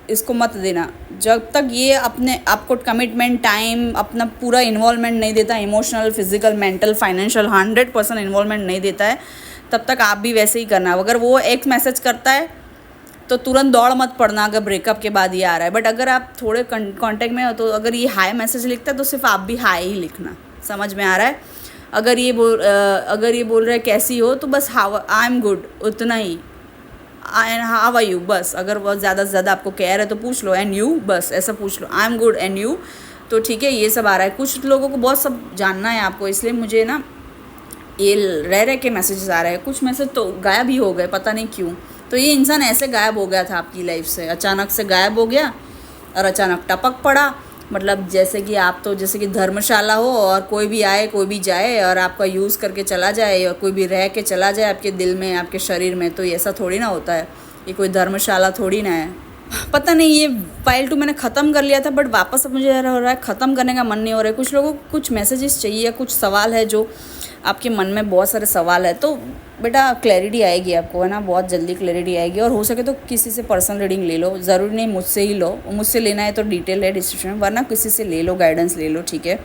इसको मत देना। जब तक ये आपको कमिटमेंट, टाइम, अपना पूरा इन्वॉल्वमेंट नहीं देता, emotional, physical, mental, financial 100% involvement नहीं देता है, तब तक आप भी वैसे ही करना। अगर वो एक मैसेज करता है तो तुरंत दौड़ मत पड़ना अगर ब्रेकअप के बाद ये आ रहा है। बट अगर आप थोड़े कांटेक्ट में हो तो अगर ये हाई मैसेज लिखता है तो सिर्फ आप भी हाई ही लिखना, समझ में आ रहा है। अगर ये बोल रहा है कैसी हो, तो बस हाउ आई एम गुड उतना ही, एंड हाउ आर यू, बस। अगर बहुत ज़्यादा से ज़्यादा आपको केयर है तो पूछ लो एंड यू, बस ऐसा पूछ लो, I am good and you, तो ठीक है। ये सब आ रहा है। कुछ लोगों को बहुत सब जानना है आपको, इसलिए मुझे ना ये रह के मैसेजेस आ रहे हैं। कुछ मैसेज तो गायब ही हो गए, पता नहीं क्यों। तो ये इंसान ऐसे गायब हो गया था आपकी लाइफ से, अचानक से गायब हो गया और अचानक टपक पड़ा। मतलब जैसे कि आप तो जैसे कि धर्मशाला हो और कोई भी आए कोई भी जाए और आपका यूज़ करके चला जाए, और कोई भी रह के चला जाए आपके दिल में, आपके शरीर में, तो ऐसा थोड़ी ना होता है। ये कोई धर्मशाला थोड़ी ना है। पता नहीं, ये फाइल 2 मैंने ख़त्म कर लिया था, बट वापस अब मुझे हो रहा है ख़त्म करने का मन नहीं हो रहा है। कुछ लोगों को कुछ मैसेजेस चाहिए या कुछ सवाल है, जो आपके मन में बहुत सारे सवाल है, तो बेटा क्लैरिटी आएगी आपको, है ना, बहुत जल्दी क्लैरिटी आएगी। और हो सके तो किसी से पर्सनल रीडिंग ले लो, ज़रूरी नहीं मुझसे ही लो। मुझसे लेना है तो डिटेल है डिस्क्रिप्शन में, वरना किसी से ले लो, गाइडेंस ले लो, ठीक है।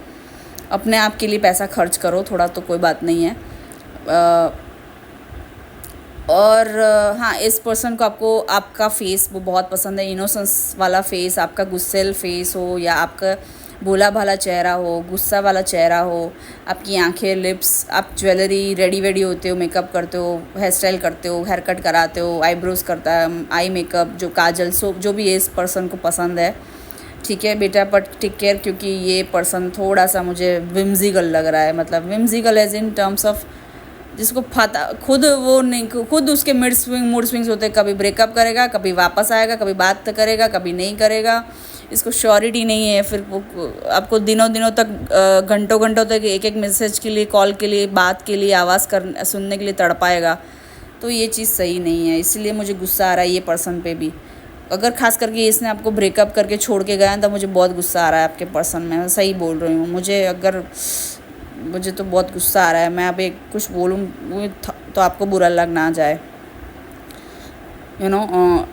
अपने आप के लिए पैसा खर्च करो थोड़ा, तो कोई बात नहीं है। और हाँ, इस पर्सन को आपको आपका फेस वो बहुत पसंद है, इनोसेंस वाला फेस, आपका गुस्सेल फेस हो या आपका भोला भाला चेहरा हो, गुस्सा वाला चेहरा हो, आपकी आंखें, लिप्स, आप ज्वेलरी रेडी वेडी होते हो, मेकअप करते हो, हेयर स्टाइल करते हो, हेयर कट कराते हो, आईब्रोज करता है, आई मेकअप, जो काजल, सो जो भी इस पर्सन को पसंद है, ठीक है बेटा। बट टेक केयर, क्योंकि ये पर्सन थोड़ा सा मुझे विम्जिकल लग रहा है। मतलब whimsical as in terms of जिसको पता खुद वो नहीं, खुद उसके मूड स्विंग्स होते हैं। कभी ब्रेकअप करेगा, कभी वापस आएगा, कभी बात करेगा, कभी नहीं करेगा, इसको श्योरिटी नहीं है। फिर वो आपको दिनों तक, घंटों तक एक मैसेज के लिए, कॉल के लिए, बात के लिए, आवाज़ सुनने के लिए तड़पाएगा। तो ये चीज़ सही नहीं है, इसलिए मुझे गुस्सा आ रहा है ये पर्सन पे भी। अगर खास करके इसने आपको ब्रेकअप करके छोड़ के गया तो मुझे बहुत गुस्सा आ रहा है आपके पर्सन में, मैं सही बोल रही हूँ। मुझे तो बहुत गुस्सा आ रहा है। मैं अभी कुछ बोलूँ तो आपको बुरा लग ना जाए,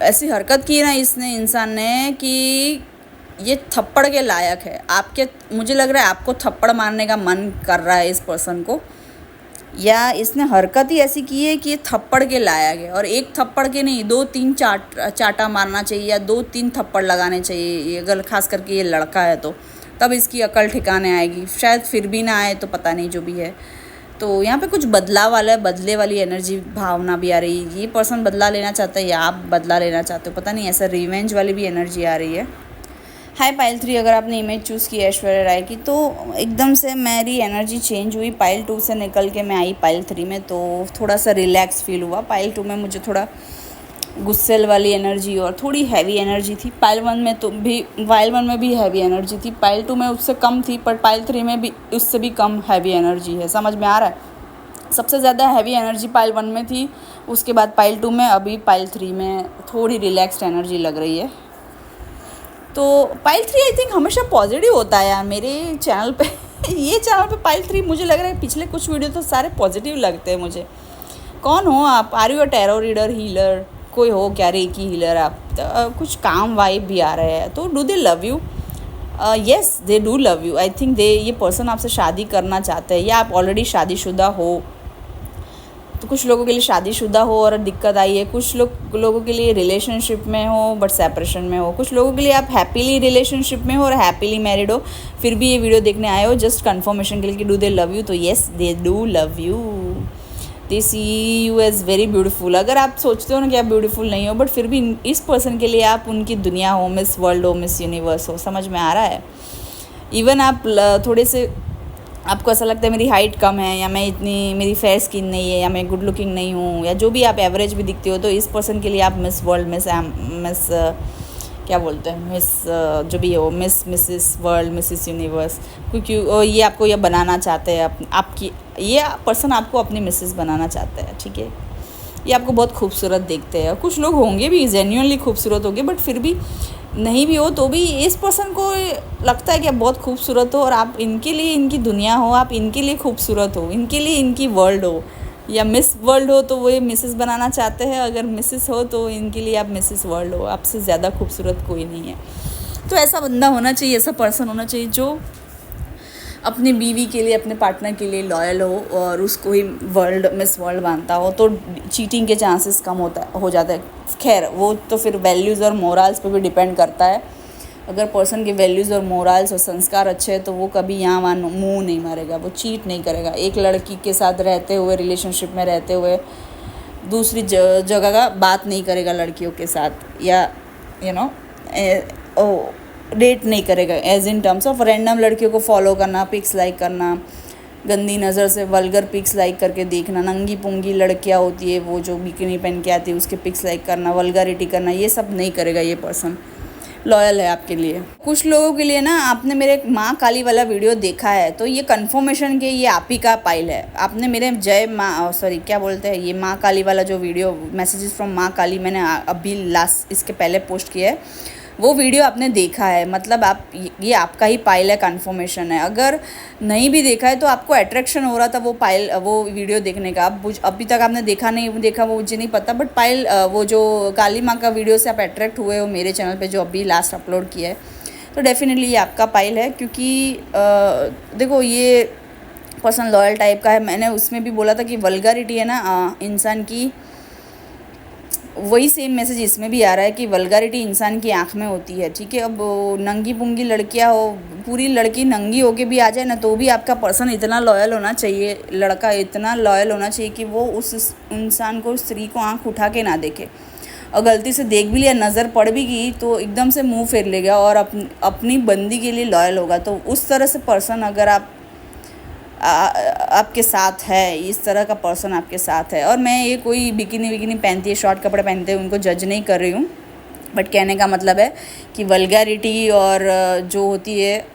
ऐसी हरकत की ना इसने, इंसान ने, कि ये थप्पड़ के लायक है आपके। मुझे लग रहा है आपको थप्पड़ मारने का मन कर रहा है इस पर्सन को, या इसने हरकत ही ऐसी की है कि ये थप्पड़ के लायक है। और एक थप्पड़ के नहीं, 2-3 चाटा मारना चाहिए, या 2-3 थप्पड़ लगाने चाहिए, अगर खास करके ये लड़का है तो, तब इसकी अकल ठिकाने आएगी। शायद फिर भी ना आए तो पता नहीं, जो भी है। तो यहाँ पे कुछ बदलाव वाला है, बदले वाली एनर्जी, भावना भी आ रही है। ये पर्सन बदला लेना चाहता है या आप बदला लेना चाहते हो, पता नहीं, ऐसा रिवेंज वाली भी एनर्जी आ रही है। हाय पाइल 3, अगर आपने इमेज चूज़ की ऐश्वर्या राय की, तो एकदम से मेरी एनर्जी चेंज हुई। पाइल 2 से निकल के मैं आई पाइल 3 में, तो थोड़ा सा रिलैक्स फील हुआ। पाइल 2 में मुझे थोड़ा गुस्सेल वाली एनर्जी और थोड़ी हैवी एनर्जी थी। पाइल 1 में भी हैवी एनर्जी थी। पाइल 2 में उससे कम थी, पर पाइल 3 में भी उससे भी कम हैवी एनर्जी है, समझ में आ रहा है। सबसे ज़्यादा हैवी एनर्जी पाइल 1 में थी, उसके बाद पाइल 2 में, अभी पाइल 3 में थोड़ी रिलैक्स्ड एनर्जी लग रही है। तो पाइल 3 आई थिंक हमेशा पॉजिटिव होता है यार मेरे चैनल पे ये चैनल पे पाइल 3 मुझे लग रहा है पिछले कुछ वीडियो तो सारे पॉजिटिव लगते हैं मुझे। कौन हो आप? Are you a tarot reader, healer, कोई हो क्या, रेकी हीलर आप? कुछ काम वाइब भी आ रहे हैं। तो do they love you? Yes, they do love you. I think ये पर्सन आपसे शादी करना चाहते हैं, या आप ऑलरेडी शादीशुदा हो। तो कुछ लोगों के लिए शादीशुदा हो और दिक्कत आई है, कुछ लोगों के लिए रिलेशनशिप में हो बट सेपरेशन में हो, कुछ लोगों के लिए आप हैप्पीली रिलेशनशिप में हो और हैप्पीली मैरिड हो, फिर भी ये वीडियो देखने आए हो जस्ट कंफर्मेशन के लिए कि डू दे लव यू। तो yes, they do love you, they see you as very beautiful. अगर आप सोचते हो ना कि आप ब्यूटीफुल नहीं हो, बट फिर भी इस पर्सन के लिए आप उनकी दुनिया हो, मिस वर्ल्ड हो, मिस यूनिवर्स हो, समझ में आ रहा है। इवन आप थोड़े से, आपको ऐसा लगता है मेरी हाइट कम है, या मैं इतनी, मेरी फेयर स्किन नहीं है, या मैं गुड लुकिंग नहीं हूँ, या जो भी आप एवरेज भी दिखते हो, तो इस पर्सन के लिए आप मिस वर्ल्ड, मिस क्या बोलते हैं, मिस जो भी हो, मिसिस वर्ल्ड, मिसिस यूनिवर्स, क्योंकि ये आपको ये बनाना चाहते हैं, आपकी ये पर्सन आपको अपनी मिसिस बनाना चाहते हैं, ठीक है। ये आपको बहुत खूबसूरत देखते हैं। कुछ लोग होंगे भी जेन्युइनली खूबसूरत होंगे, बट फिर भी नहीं भी हो तो भी इस पर्सन को लगता है कि आप बहुत खूबसूरत हो और आप इनके लिए इनकी दुनिया हो, आप इनके लिए खूबसूरत हो, इनके लिए इनकी वर्ल्ड हो, या मिस वर्ल्ड हो तो वो ये मिसेस बनाना चाहते हैं, अगर मिसेस हो तो इनके लिए आप मिसेस वर्ल्ड हो, आपसे ज़्यादा खूबसूरत कोई नहीं है। तो ऐसा बंदा होना चाहिए, ऐसा पर्सन होना चाहिए जो अपनी बीवी के लिए, अपने पार्टनर के लिए लॉयल हो और उसको ही मिस वर्ल्ड मानता हो, तो चीटिंग के चांसेस कम हो जाता है। खैर वो तो फिर वैल्यूज़ और मोरल्स पे भी डिपेंड करता है। अगर पर्सन के वैल्यूज़ और मोरल्स और संस्कार अच्छे हैं तो वो कभी यहाँ वहाँ मुँह नहीं मारेगा, वो चीट नहीं करेगा। एक लड़की के साथ रहते हुए, रिलेशनशिप में रहते हुए दूसरी जगह का बात नहीं करेगा लड़कियों के साथ, या डेट नहीं करेगा as in terms of random लड़कियों को फॉलो करना, पिक्स लाइक करना, गंदी नज़र से वल्गर पिक्स लाइक करके देखना, नंगी पुंगी लड़कियां होती है वो जो बिकिनी पहन के आती है उसके पिक्स लाइक करना, वल्गैरिटी करना, ये सब नहीं करेगा। ये पर्सन लॉयल है आपके लिए। कुछ लोगों के लिए ना, आपने मेरे माँ काली वाला वीडियो देखा है तो ये कन्फर्मेशन के ये आप ही का पाइल है। आपने मेरे जय माँ क्या बोलते हैं, ये माँ काली वाला जो वीडियो मैसेजेस फ्रॉम माँ काली मैंने अभी लास्ट इसके पहले पोस्ट किया है, वो वीडियो आपने देखा है, मतलब आप ये आपका ही पाइल है, कन्फर्मेशन है। अगर नहीं भी देखा है तो आपको अट्रैक्शन हो रहा था वो वीडियो देखने का। अभी तक आपने देखा नहीं देखा वो मुझे नहीं पता, बट पाइल वो जो काली माँ का वीडियो से आप अट्रैक्ट हुए हो मेरे चैनल पे जो अभी लास्ट अपलोड किया है, तो डेफिनेटली ये आपका पाइल है। क्योंकि देखो ये पर्सन लॉयल टाइप का है। मैंने उसमें भी बोला था कि वल्गैरिटी है ना इंसान की, वही सेम मैसेज इसमें भी आ रहा है कि वल्गैरिटी इंसान की आँख में होती है। ठीक है, अब नंगी पुंगी लड़कियां हो, पूरी लड़की नंगी होके भी आ जाए ना तो भी आपका पर्सन इतना लॉयल होना चाहिए, लड़का इतना लॉयल होना चाहिए कि वो उस इंसान को, स्त्री को आँख उठा के ना देखे। और गलती से देख भी लिया, नज़र पड़ भी गई तो एकदम से मुंह फेर लेगा और अपनी बंदी के लिए लॉयल होगा। तो उस तरह से पर्सन अगर आपके साथ है, इस तरह का पर्सन आपके साथ है, और मैं ये कोई बिकिनी पहनती है, शॉर्ट कपड़े पहनते हैं, उनको जज नहीं कर रही हूँ, बट कहने का मतलब है कि वल्गैरिटी और जो होती है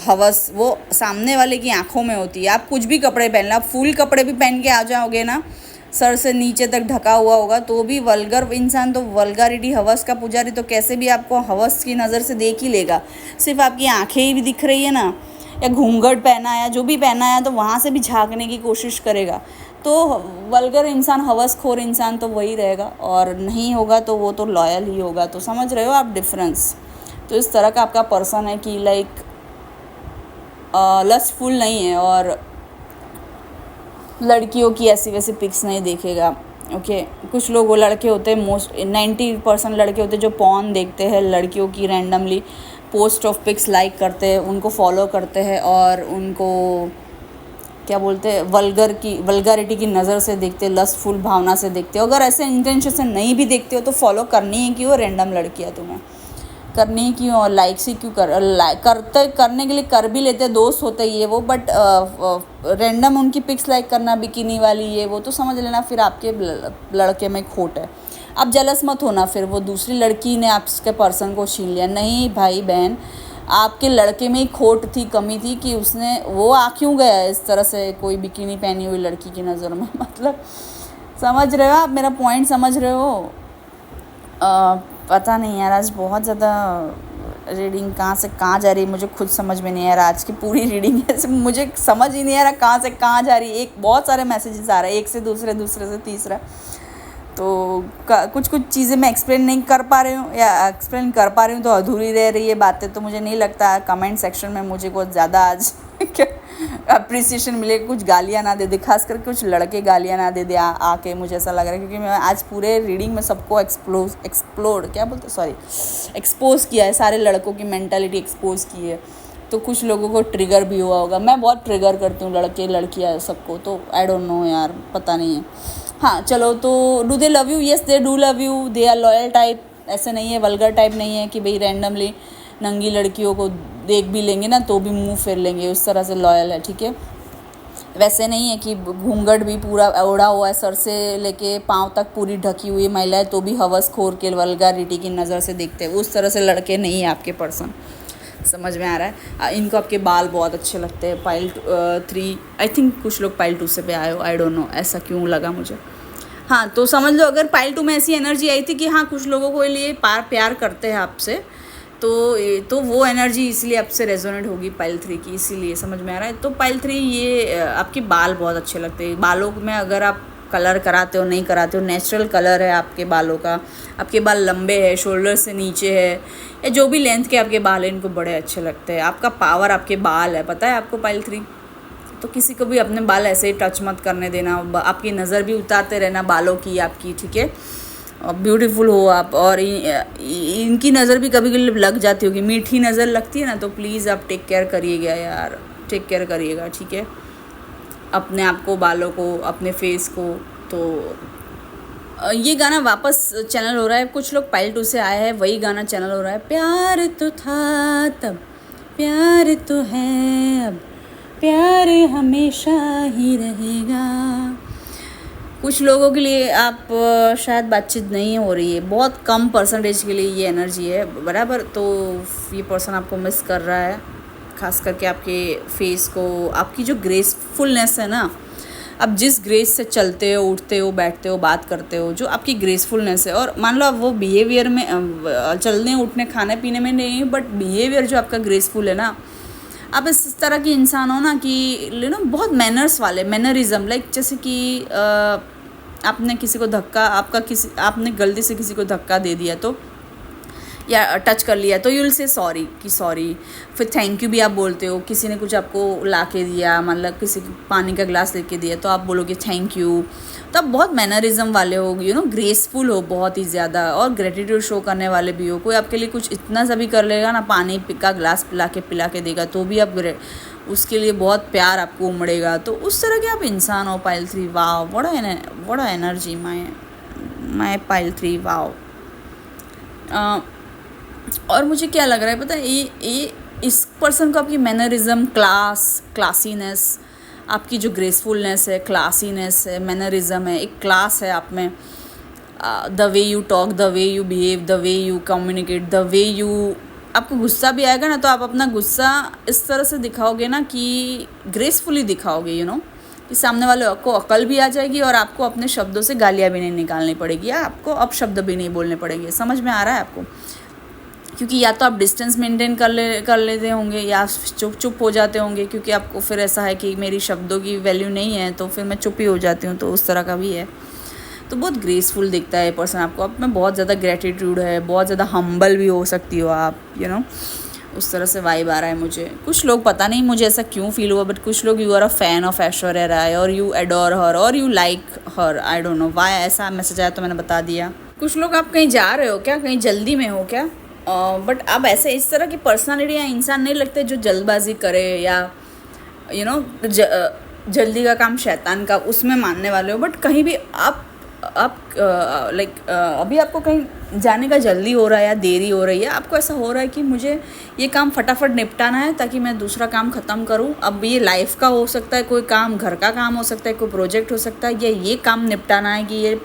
हवस, वो सामने वाले की आंखों में होती है। आप कुछ भी कपड़े पहन लो, आप फुल कपड़े भी पहन के आ जाओगे ना, सर से नीचे तक ढका हुआ होगा, तो भी वल्गर इंसान, तो वल्गैरिटी हवस का पुजारी, तो कैसे भी आपको हवस की नज़र से देख ही लेगा। सिर्फ आपकी आंखें ही भी दिख रही है ना, या घूंघट पहना है, जो भी पहना है, तो वहाँ से भी झांकने की कोशिश करेगा। तो वल्गर इंसान, हवसखोर इंसान तो वही रहेगा, और नहीं होगा तो वो तो लॉयल ही होगा। तो समझ रहे हो आप डिफरेंस। तो इस तरह का आपका पर्सन है कि लाइक लस्टफुल नहीं है और लड़कियों की ऐसी वैसी पिक्स नहीं देखेगा। ओके, कुछ लोग वो लड़के होते हैं, 90% लड़के होते हैं जो पॉर्न देखते हैं, लड़कियों की randomly post of pics like करते हैं, उनको फॉलो करते हैं और उनको क्या बोलते हैं, वल्गैरिटी की नज़र से देखते हैं, लस्टफुल भावना से देखते हो। अगर ऐसे इंटेंशन से नहीं भी देखते हो तो फॉलो करनी है क्यों, रैंडम लड़कियाँ तुम्हें करनी है क्यों, और लाइक से क्यों करने के लिए कर भी लेते, दोस्त होते ये वो, बट रैंडम उनकी पिक्स लाइक करना, बिकिनी वाली ये वो, तो समझ लेना फिर आपके लड़के में खोट है। आप जलस मत होना, फिर वो दूसरी लड़की ने आपके पर्सन को छीन लिया। नहीं भाई बहन, आपके लड़के में ही खोट थी, कमी थी कि उसने वो आ क्यों गया इस तरह से कोई बिकिनी पहनी हुई लड़की की नज़र में। मतलब समझ रहे हो आप मेरा पॉइंट, समझ रहे हो। पता नहीं यार, आज बहुत ज़्यादा रीडिंग कहाँ से कहाँ जा रही है मुझे खुद समझ में नहीं आ रहा। आज की पूरी रीडिंग ऐसे मुझे समझ ही नहीं आ रहा कहाँ से कहाँ जा रही है। एक बहुत सारे मैसेजेस आ रहे हैं, एक से दूसरे, दूसरे से तीसरा, तो कुछ चीज़ें मैं एक्सप्लेन नहीं कर पा रही हूँ, या एक्सप्लेन कर पा रही हूँ तो अधूरी रह रही है बातें। तो मुझे नहीं लगता कमेंट सेक्शन में मुझे कुछ ज़्यादा आज अप्रिसिएशन मिलेगा, कुछ गालियाँ ना दे दे, खास करके कुछ लड़के गालियाँ ना दे दे आके, मुझे ऐसा लग रहा है। क्योंकि मैं आज पूरे रीडिंग में सबको एक्सपोज किया है, सारे लड़कों की मेंटालिटी एक्सपोज की है। तो कुछ लोगों को ट्रिगर भी हुआ होगा। मैं बहुत ट्रिगर करती हूँ लड़के लड़कियाँ सबको, तो आई डोंट नो यार, पता नहीं है। हाँ चलो, तो do they love you? Yes they do love you, they are loyal type. ऐसे नहीं है, वल्गर टाइप नहीं है कि भाई रैंडमली नंगी लड़कियों को देख भी लेंगे ना तो भी मुंह फेर लेंगे, उस तरह से लॉयल है। ठीक है, वैसे नहीं है कि घूंघट भी पूरा ओढ़ा हुआ है, सर से लेके पाँव तक पूरी ढकी हुई महिलाएं तो भी हवस खोर के वल्गैरिटी की नज़र से देखते हैं, उस तरह से लड़के नहीं है आपके पर्सन। समझ में आ रहा है। इनको आपके बाल बहुत अच्छे लगते हैं। पाइल 3 आई थिंक कुछ लोग पाइल 2 से पे आए हो, आई डोंट नो ऐसा क्यों लगा मुझे। हाँ, तो समझ लो अगर पाइल 2 में ऐसी एनर्जी आई थी कि हाँ कुछ लोगों को लिए प्यार करते हैं आपसे, तो वो एनर्जी इसलिए आपसे रेजोनेट होगी पाइल 3 की, इसीलिए समझ में आ रहा है। तो पाइल 3 ये आपके बाल बहुत अच्छे लगते हैं। बालों में अगर आप कलर कराते हो नहीं कराते हो, नेचुरल कलर है आपके बालों का, आपके बाल लंबे है, शोल्डर से नीचे है, या जो भी लेंथ के आपके बाल हैं इनको बड़े अच्छे लगते हैं। आपका पावर आपके बाल है, पता है आपको पाइल 3। तो किसी को भी अपने बाल ऐसे ही टच मत करने देना, आपकी नज़र भी उतारते रहना बालों की आपकी, ठीक है। ब्यूटीफुल हो आप, और इनकी नज़र भी कभी कभी लग जाती होगी, मीठी नज़र लगती है ना, तो प्लीज़ आप टेक केयर करिएगा यार, टेक केयर करिएगा, ठीक है, अपने आप को, बालों को, अपने फेस को। तो ये गाना वापस चैनल हो रहा है, कुछ लोग पाइल 2 से आए हैं, वही गाना चैनल हो रहा है। प्यार तो था तब, प्यार तो है अब, प्यार हमेशा ही रहेगा। कुछ लोगों के लिए आप शायद बातचीत नहीं हो रही है, बहुत कम परसेंटेज के लिए ये एनर्जी है, बराबर। तो ये पर्सन आपको मिस कर रहा है, खास करके आपके फेस को, आपकी जो ग्रेसफुलनेस है ना, आप जिस ग्रेस से चलते हो, उठते हो, बैठते हो, बात करते हो, जो आपकी ग्रेसफुलनेस है। और मान लो आप वो बिहेवियर में, चलने उठने खाने पीने में नहीं, बट बिहेवियर जो आपका ग्रेसफुल है ना, आप इस तरह की इंसान हो ना कि बहुत मैनर्स वाले, मैनरिज्म, लाइक जैसे कि आपने किसी को धक्का, आपने गलती से किसी को धक्का दे दिया तो, या टच कर लिया तो, यू विल से सॉरी कि सॉरी, फिर थैंक यू भी आप बोलते हो। किसी ने कुछ आपको ला के दिया, मतलब किसी पानी का ग्लास लेके दिया तो आप बोलोगे थैंक यू। तो आप बहुत मैनरिज्म वाले हो, ग्रेसफुल हो बहुत ही ज़्यादा, और ग्रेटिट्यूड शो करने वाले भी हो। कोई आपके लिए कुछ इतना सा भी कर लेगा ना, पानी का ग्लास पिला के देगा, तो भी आप उसके लिए बहुत प्यार आपको उमड़ेगा। तो उस तरह के आप इंसान हो पाइल 3। वाव, बड़ा एनर्जी माय पाइल 3, वाव। और मुझे क्या लग रहा है पता है, ये इस पर्सन को आपकी मैनरिज्म, क्लासीनेस, आपकी जो ग्रेसफुलनेस है, क्लासीनेस है, मैनरिज्म है, एक क्लास है आप में, the way you talk, the way you behave, the way you communicate, the way you, आपको गुस्सा भी आएगा ना तो आप अपना गुस्सा इस तरह से दिखाओगे ना कि ग्रेसफुली दिखाओगे, कि सामने वाले को अकल भी आ जाएगी, और आपको अपने शब्दों से गालियाँ भी नहीं निकालनी पड़ेगी, या आपको अपशब्द भी नहीं बोलने पड़ेंगे। समझ में आ रहा है आपको? क्योंकि या तो आप डिस्टेंस मेंटेन कर लेते होंगे, या चुप हो जाते होंगे, क्योंकि आपको फिर ऐसा है कि मेरी शब्दों की वैल्यू नहीं है तो फिर मैं चुप ही हो जाती हूँ, तो उस तरह का भी है। तो बहुत ग्रेसफुल दिखता है पर्सन आपको, आप में बहुत ज़्यादा ग्रेटिट्यूड है, बहुत ज़्यादा हम्बल भी हो सकती हो आप, उस तरह से वाइब आ रहा है मुझे। कुछ लोग, पता नहीं मुझे ऐसा क्यों फील हुआ, बट कुछ लोग, you are a fan of Aishwarya Rai, और यू एडोर हर, और you like her, I don't know why, ऐसा मैसेज आया तो मैंने बता दिया। कुछ लोग, आप कहीं जा रहे हो क्या, कहीं जल्दी में हो क्या, बट अब ऐसे इस तरह की पर्सनालिटी या इंसान नहीं लगते जो जल्दबाजी करे, या जल्दी का काम शैतान का, उसमें मानने वाले हो। बट कहीं भी आप लाइक अभी आपको कहीं जाने का जल्दी हो रहा है या देरी हो रही है, आपको ऐसा हो रहा है कि मुझे ये काम फटाफट निपटाना है ताकि मैं दूसरा काम ख़त्म करूं। अब ये लाइफ का हो सकता है, कोई काम घर का काम हो सकता है, कोई प्रोजेक्ट हो सकता है, या ये काम निपटाना है कि ये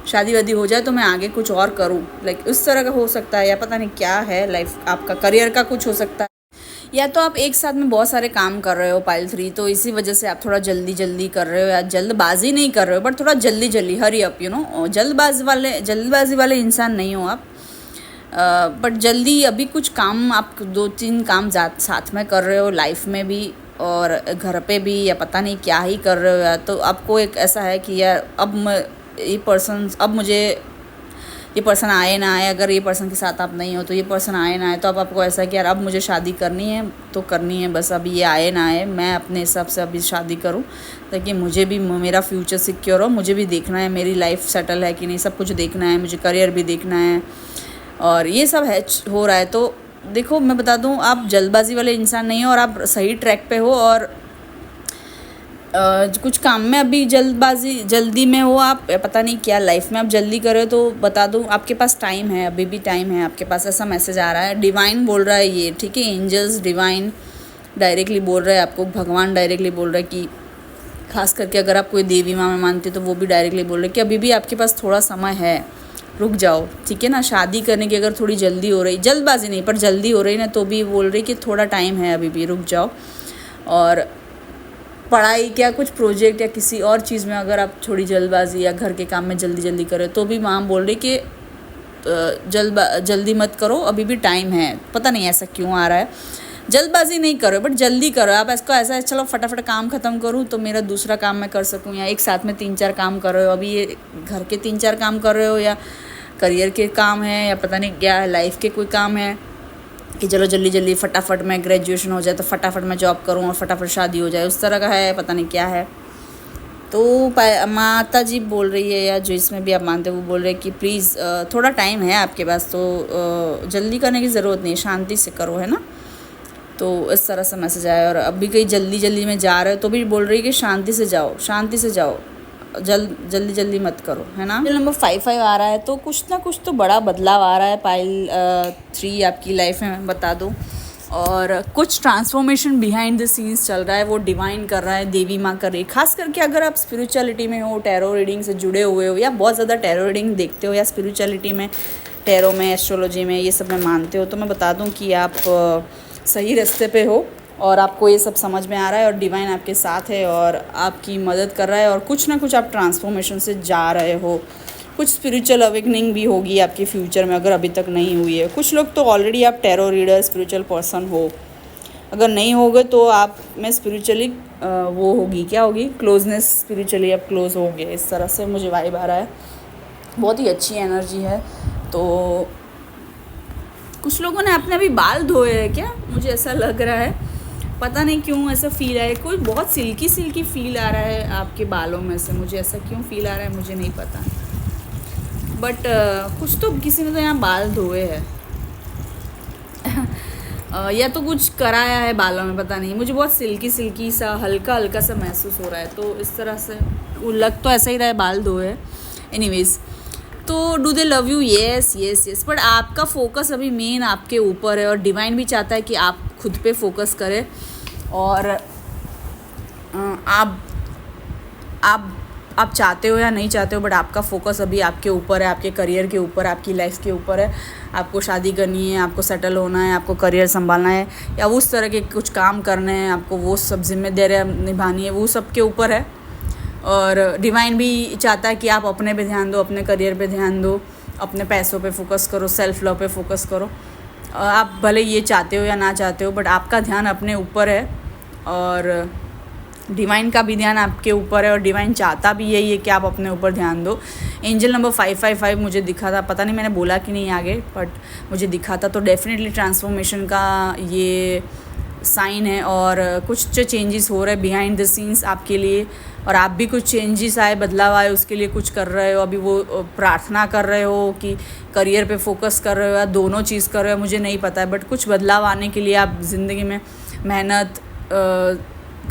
शादी वादी हो जाए तो मैं आगे कुछ और करूं, लाइक उस तरह का हो सकता है, या पता नहीं क्या है, लाइफ आपका करियर का कुछ हो सकता है, या तो आप एक साथ में बहुत सारे काम कर रहे हो पाइल 3, तो इसी वजह से आप थोड़ा जल्दी कर रहे हो, या जल्दबाजी नहीं कर रहे हो, बट थोड़ा जल्दी हरी अप, जल्दबाजी वाले इंसान नहीं हो आप, बट जल्दी अभी कुछ काम, आप 2-3 काम साथ में कर रहे हो, लाइफ में भी और घर पे भी, या पता नहीं क्या ही कर रहे हो, या तो आपको एक ऐसा है कि यार अब मुझे ये पर्सन आए ना आए, अगर ये पर्सन के साथ आप नहीं हो तो ये पर्सन आए ना आए, तो अब आपको ऐसा है कि यार अब मुझे शादी करनी है तो करनी है, बस अभी ये आए ना आए, मैं अपने हिसाब से अभी शादी करूं ताकि मुझे भी मेरा फ्यूचर सिक्योर हो, मुझे भी देखना है मेरी लाइफ सेटल है कि नहीं, सब कुछ देखना है, मुझे करियर भी देखना है, और ये सब है हो रहा है। तो देखो मैं बता दूं, आप जल्दबाजी वाले इंसान नहीं हो, और आप सही ट्रैक पे हो, और कुछ काम में अभी जल्दी में हो आप, पता नहीं क्या लाइफ में आप जल्दी कर रहे हो, तो बता दूं आपके पास टाइम है, अभी भी टाइम है आपके पास, ऐसा मैसेज आ रहा है। डिवाइन बोल रहा है ये, ठीक है, एंजल्स, डिवाइन डायरेक्टली बोल रहा है आपको, भगवान डायरेक्टली बोल रहा है कि खास करके अगर आप कोई देवी माँ में मानते तो वो भी डायरेक्टली बोल रहे हैं कि अभी भी आपके पास थोड़ा समय है, रुक जाओ, ठीक है ना। शादी करने की अगर थोड़ी जल्दी हो रही, जल्दबाजी नहीं पर जल्दी हो रही ना, तो भी बोल रही कि थोड़ा टाइम है, अभी भी रुक जाओ। और पढ़ाई क्या, कुछ प्रोजेक्ट या किसी और चीज़ में अगर आप थोड़ी जल्दबाजी या घर के काम में जल्दी करें, तो भी माँ बोल रही कि जल्दी मत करो, अभी भी टाइम है। पता नहीं ऐसा क्यों आ रहा है, जल्दबाजी नहीं करो, बट जल्दी करो। आप इसको ऐसा है चलो फटाफट काम ख़त्म करूँ तो मेरा दूसरा काम मैं कर सकूँ, या एक साथ में 3-4 काम कर रहे हो, अभी ये घर के 3-4 काम कर रहे हो, या करियर के काम है, या पता नहीं क्या है, लाइफ के कोई काम है कि चलो जल्दी जल्दी फटाफट मैं ग्रेजुएशन हो जाए तो फटाफट मैं जॉब करूँ और फटाफट शादी हो जाए, उस तरह का है, पता नहीं क्या है। तो माता जी बोल रही है, या जो इसमें भी आप मानते हो वो बोल रहे हैं कि प्लीज़ थोड़ा टाइम है आपके पास, तो जल्दी करने की ज़रूरत नहीं, शांति से करो, है ना। तो इस तरह से मैसेज आया। और अभी कहीं जल्दी जल्दी में जा रहे हो तो भी बोल रही है कि शांति से जाओ, शांति से जाओ, जल्दी जल्दी मत करो, है ना। नंबर 5 आ रहा है, तो कुछ ना कुछ तो बड़ा बदलाव आ रहा है पाइल 3 आपकी लाइफ में, मैं बता दूँ। और कुछ ट्रांसफॉर्मेशन बिहाइंड द सीन्स चल रहा है, वो डिवाइन कर रहा है, देवी माँ कर रही है। खास करके अगर आप स्पिरिचुअलिटी में हो, टैरो रीडिंग से जुड़े हुए हो, या बहुत ज़्यादा टैरो रीडिंग देखते हो, या स्पिरिचुअलिटी में, टैरो में, एस्ट्रोलॉजी में ये सब में मानते हो, तो मैं बता दूं कि आप सही रास्ते पे हो और आपको ये सब समझ में आ रहा है, और डिवाइन आपके साथ है और आपकी मदद कर रहा है, और कुछ ना कुछ आप ट्रांसफॉर्मेशन से जा रहे हो। कुछ स्पिरिचुअल अवेकनिंग भी होगी आपके फ्यूचर में, अगर अभी तक नहीं हुई है। कुछ लोग तो ऑलरेडी आप टैरो रीडर, स्पिरिचुअल पर्सन हो, अगर नहीं होगे तो आप में स्पिरिचुअली वो होगी, क्या होगी, क्लोजनेस, स्पिरिचुअली आप क्लोज होंगे, इस तरह से मुझे वाइब आ रहा है। बहुत ही अच्छी एनर्जी है। तो कुछ लोगों ने अपने अभी बाल धोए हैं क्या, मुझे ऐसा लग रहा है, पता नहीं क्यों ऐसा फील है, कोई बहुत सिल्की सिल्की फील आ रहा है आपके बालों में से, मुझे ऐसा क्यों फील आ रहा है मुझे नहीं पता, बट कुछ तो किसी ने तो यहाँ बाल धोए हैं या तो कुछ कराया है बालों में, पता नहीं, मुझे बहुत सिल्की सिल्की सा, हल्का हल्का सा महसूस हो रहा है। तो इस तरह से वो लग तो ऐसा ही रहा है, बाल धोए है। एनीवेज, तो do they love you, yes yes yes, but आपका फोकस अभी मेन आपके ऊपर है, और डिवाइन भी चाहता है कि आप खुद पे फोकस करें, और आप चाहते हो या नहीं चाहते हो, बट आपका फोकस अभी आपके ऊपर है, आपके करियर के ऊपर, आपकी लाइफ के ऊपर है। आपको शादी करनी है, आपको सेटल होना है, आपको करियर संभालना है, या उस तरह के कुछ काम करने हैं, आपको वो सब जिम्मेदारियाँ निभानी है, वो सब के ऊपर है। और डिवाइन भी चाहता है कि आप अपने पे ध्यान दो, अपने करियर पे ध्यान दो, अपने पैसों पे फोकस करो, सेल्फ लव पे फोकस करो। आप भले ये चाहते हो या ना चाहते हो, बट आपका ध्यान अपने ऊपर है, और डिवाइन का भी ध्यान आपके ऊपर है, और डिवाइन चाहता भी यही है कि आप अपने ऊपर ध्यान दो। एंजल नंबर 555 मुझे दिखा था, पता नहीं मैंने बोला कि नहीं आगे, बट मुझे दिखा था। तो डेफिनेटली ट्रांसफॉर्मेशन का ये साइन है, और कुछ चेंजेस हो रहे हैं बिहाइंड द सीन्स आपके लिए, और आप भी कुछ चेंजेस आए, बदलाव आए, उसके लिए कुछ कर रहे हो। अभी वो प्रार्थना कर रहे हो कि करियर पे फोकस कर रहे हो, या दोनों चीज़ कर रहे हो, मुझे नहीं पता है, बट कुछ बदलाव आने के लिए आप ज़िंदगी में मेहनत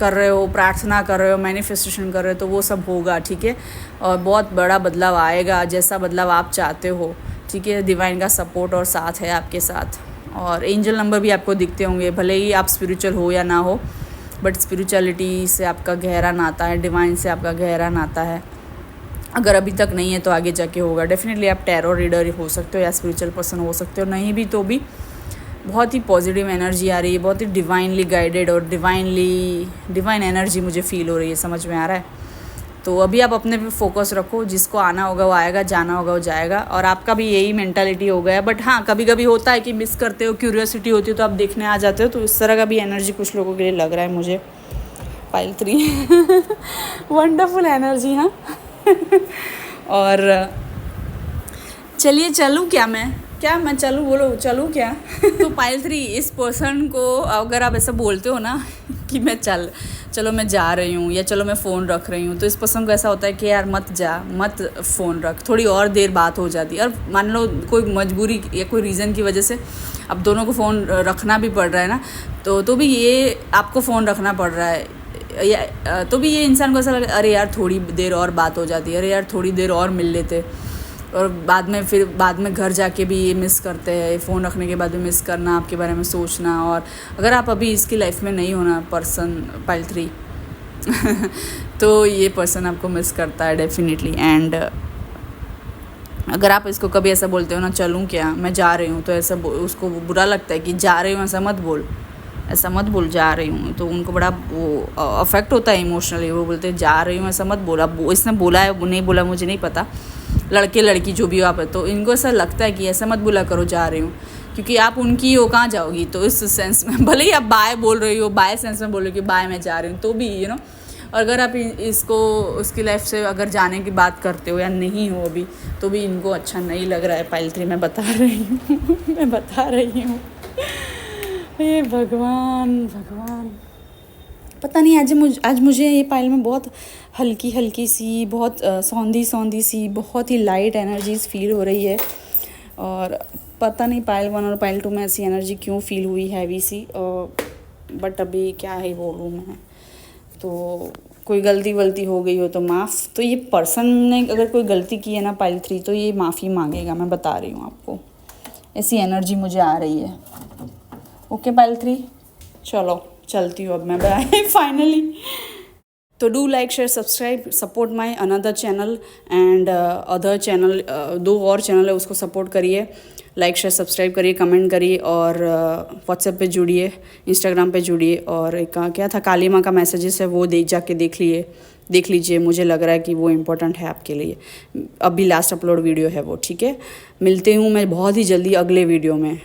कर रहे हो, प्रार्थना कर रहे हो, मैनिफेस्टेशन कर रहे हो, तो वो सब होगा, ठीक है। और बहुत बड़ा बदलाव आएगा, जैसा बदलाव आप चाहते हो, ठीक है। डिवाइन का सपोर्ट और साथ है आपके साथ, और एंजल नंबर भी आपको दिखते होंगे, भले ही आप स्पिरिचुअल हो या ना हो, बट स्पिरिचुअलिटी से आपका गहरा नाता है, डिवाइन से आपका गहरा नाता है। अगर अभी तक नहीं है तो आगे जाके होगा। डेफिनेटली आप टैरो रीडर हो सकते हो, या स्पिरिचुअल पर्सन हो सकते हो, नहीं भी तो भी बहुत ही पॉजिटिव एनर्जी आ रही है, बहुत ही डिवाइनली गाइडेड, और डिवाइन एनर्जी मुझे फील हो रही है, समझ में आ रहा है। तो अभी आप अपने पे फोकस रखो, जिसको आना होगा वो आएगा, जाना होगा वो जाएगा, और आपका भी यही मेंटालिटी हो गया है। बट हाँ, कभी कभी होता है कि मिस करते हो, क्यूरियोसिटी होती है तो आप देखने आ जाते हो, तो इस तरह का भी एनर्जी कुछ लोगों के लिए लग रहा है मुझे। पाइल 3 वंडरफुल एनर्जी, हाँ और चलिए, चलूँ क्या मैं चलूँ, बोलो चलूँ क्या तो पाइल 3, इस पर्सन को अगर आप ऐसा बोलते हो ना कि चलो मैं जा रही हूँ, या चलो मैं फ़ोन रख रही हूँ, तो इस पर्सन को ऐसा होता है कि यार मत फ़ोन रख, थोड़ी और देर बात हो जाती है। और मान लो कोई मजबूरी या कोई रीज़न की वजह से अब दोनों को फ़ोन रखना भी पड़ रहा है ना, तो भी ये आपको फ़ोन रखना पड़ रहा है, या तो भी ये इंसान को ऐसा लगे अरे यार थोड़ी देर और बात हो जाती है, अरे यार थोड़ी देर और मिल लेते, और बाद में घर जाके भी ये मिस करते हैं, फ़ोन रखने के बाद भी मिस करना, आपके बारे में सोचना। और अगर आप अभी इसकी लाइफ में नहीं होना पर्सन पाइल 3 तो ये पर्सन आपको मिस करता है डेफिनेटली। एंड अगर आप इसको कभी ऐसा बोलते हो ना, चलूँ क्या, मैं जा रही हूँ, तो ऐसा उसको बुरा लगता है कि जा रही हूँ, ऐसा मत बोल जा रही हूँ, तो उनको बड़ा वो अफेक्ट होता है इमोशनली। वो बोलते हैं जा रही हूँ, ऐसा मत बोला, इसने बोला है वो नहीं बोला मुझे नहीं पता, लड़के लड़की जो भी हो आप, तो इनको ऐसा लगता है कि ऐसा मत बोला करो जा रही हूँ, क्योंकि आप उनकी हो, कहाँ जाओगी। तो इस सेंस में भले ही आप बाय बोल रही हो, बाय सेंस में बोल रही हो कि बाय मैं जा रही हूँ, तो भी अगर आप इसको उसकी लाइफ से अगर जाने की बात करते हो या नहीं हो अभी, तो भी इनको अच्छा नहीं लग रहा है। पाइल 3 मैं बता रही हूँ मैं बता रही हूँ। ये भगवान भगवान, पता नहीं आज मुझे ये पाइल में बहुत हल्की हल्की सी, बहुत सौंधी सौंधी सी, बहुत ही लाइट एनर्जीज फील हो रही है। और पता नहीं पाइल 1 और पाइल 2 में ऐसी एनर्जी क्यों फील हुई, हैवी सी। बट अभी क्या ही बोलूँ मैं, तो कोई गलती वलती हो गई हो तो माफ़। तो ये पर्सन ने अगर कोई गलती की है ना पाइल 3, तो ये माफ़ी मांगेगा, मैं बता रही हूँ आपको, ऐसी एनर्जी मुझे आ रही है। ओके पाइल 3, चलो चलती हूँ अब मैं, बाय फाइनली। तो do like share subscribe, support my another channel and other channel, 2 और चैनल है उसको सपोर्ट करिए, लाइक शेयर सब्सक्राइब करिए, कमेंट करिए, और व्हाट्सएप पे जुड़िए, इंस्टाग्राम पे जुड़िए। और एक क्या था, काली माँ का मैसेजेस है वो जाके देख लीजिए, मुझे लग रहा है कि वो इम्पोर्टेंट है आपके लिए। अभी लास्ट अपलोड वीडियो है वो, ठीक है। मिलते हूँ मैं बहुत ही जल्दी अगले वीडियो में।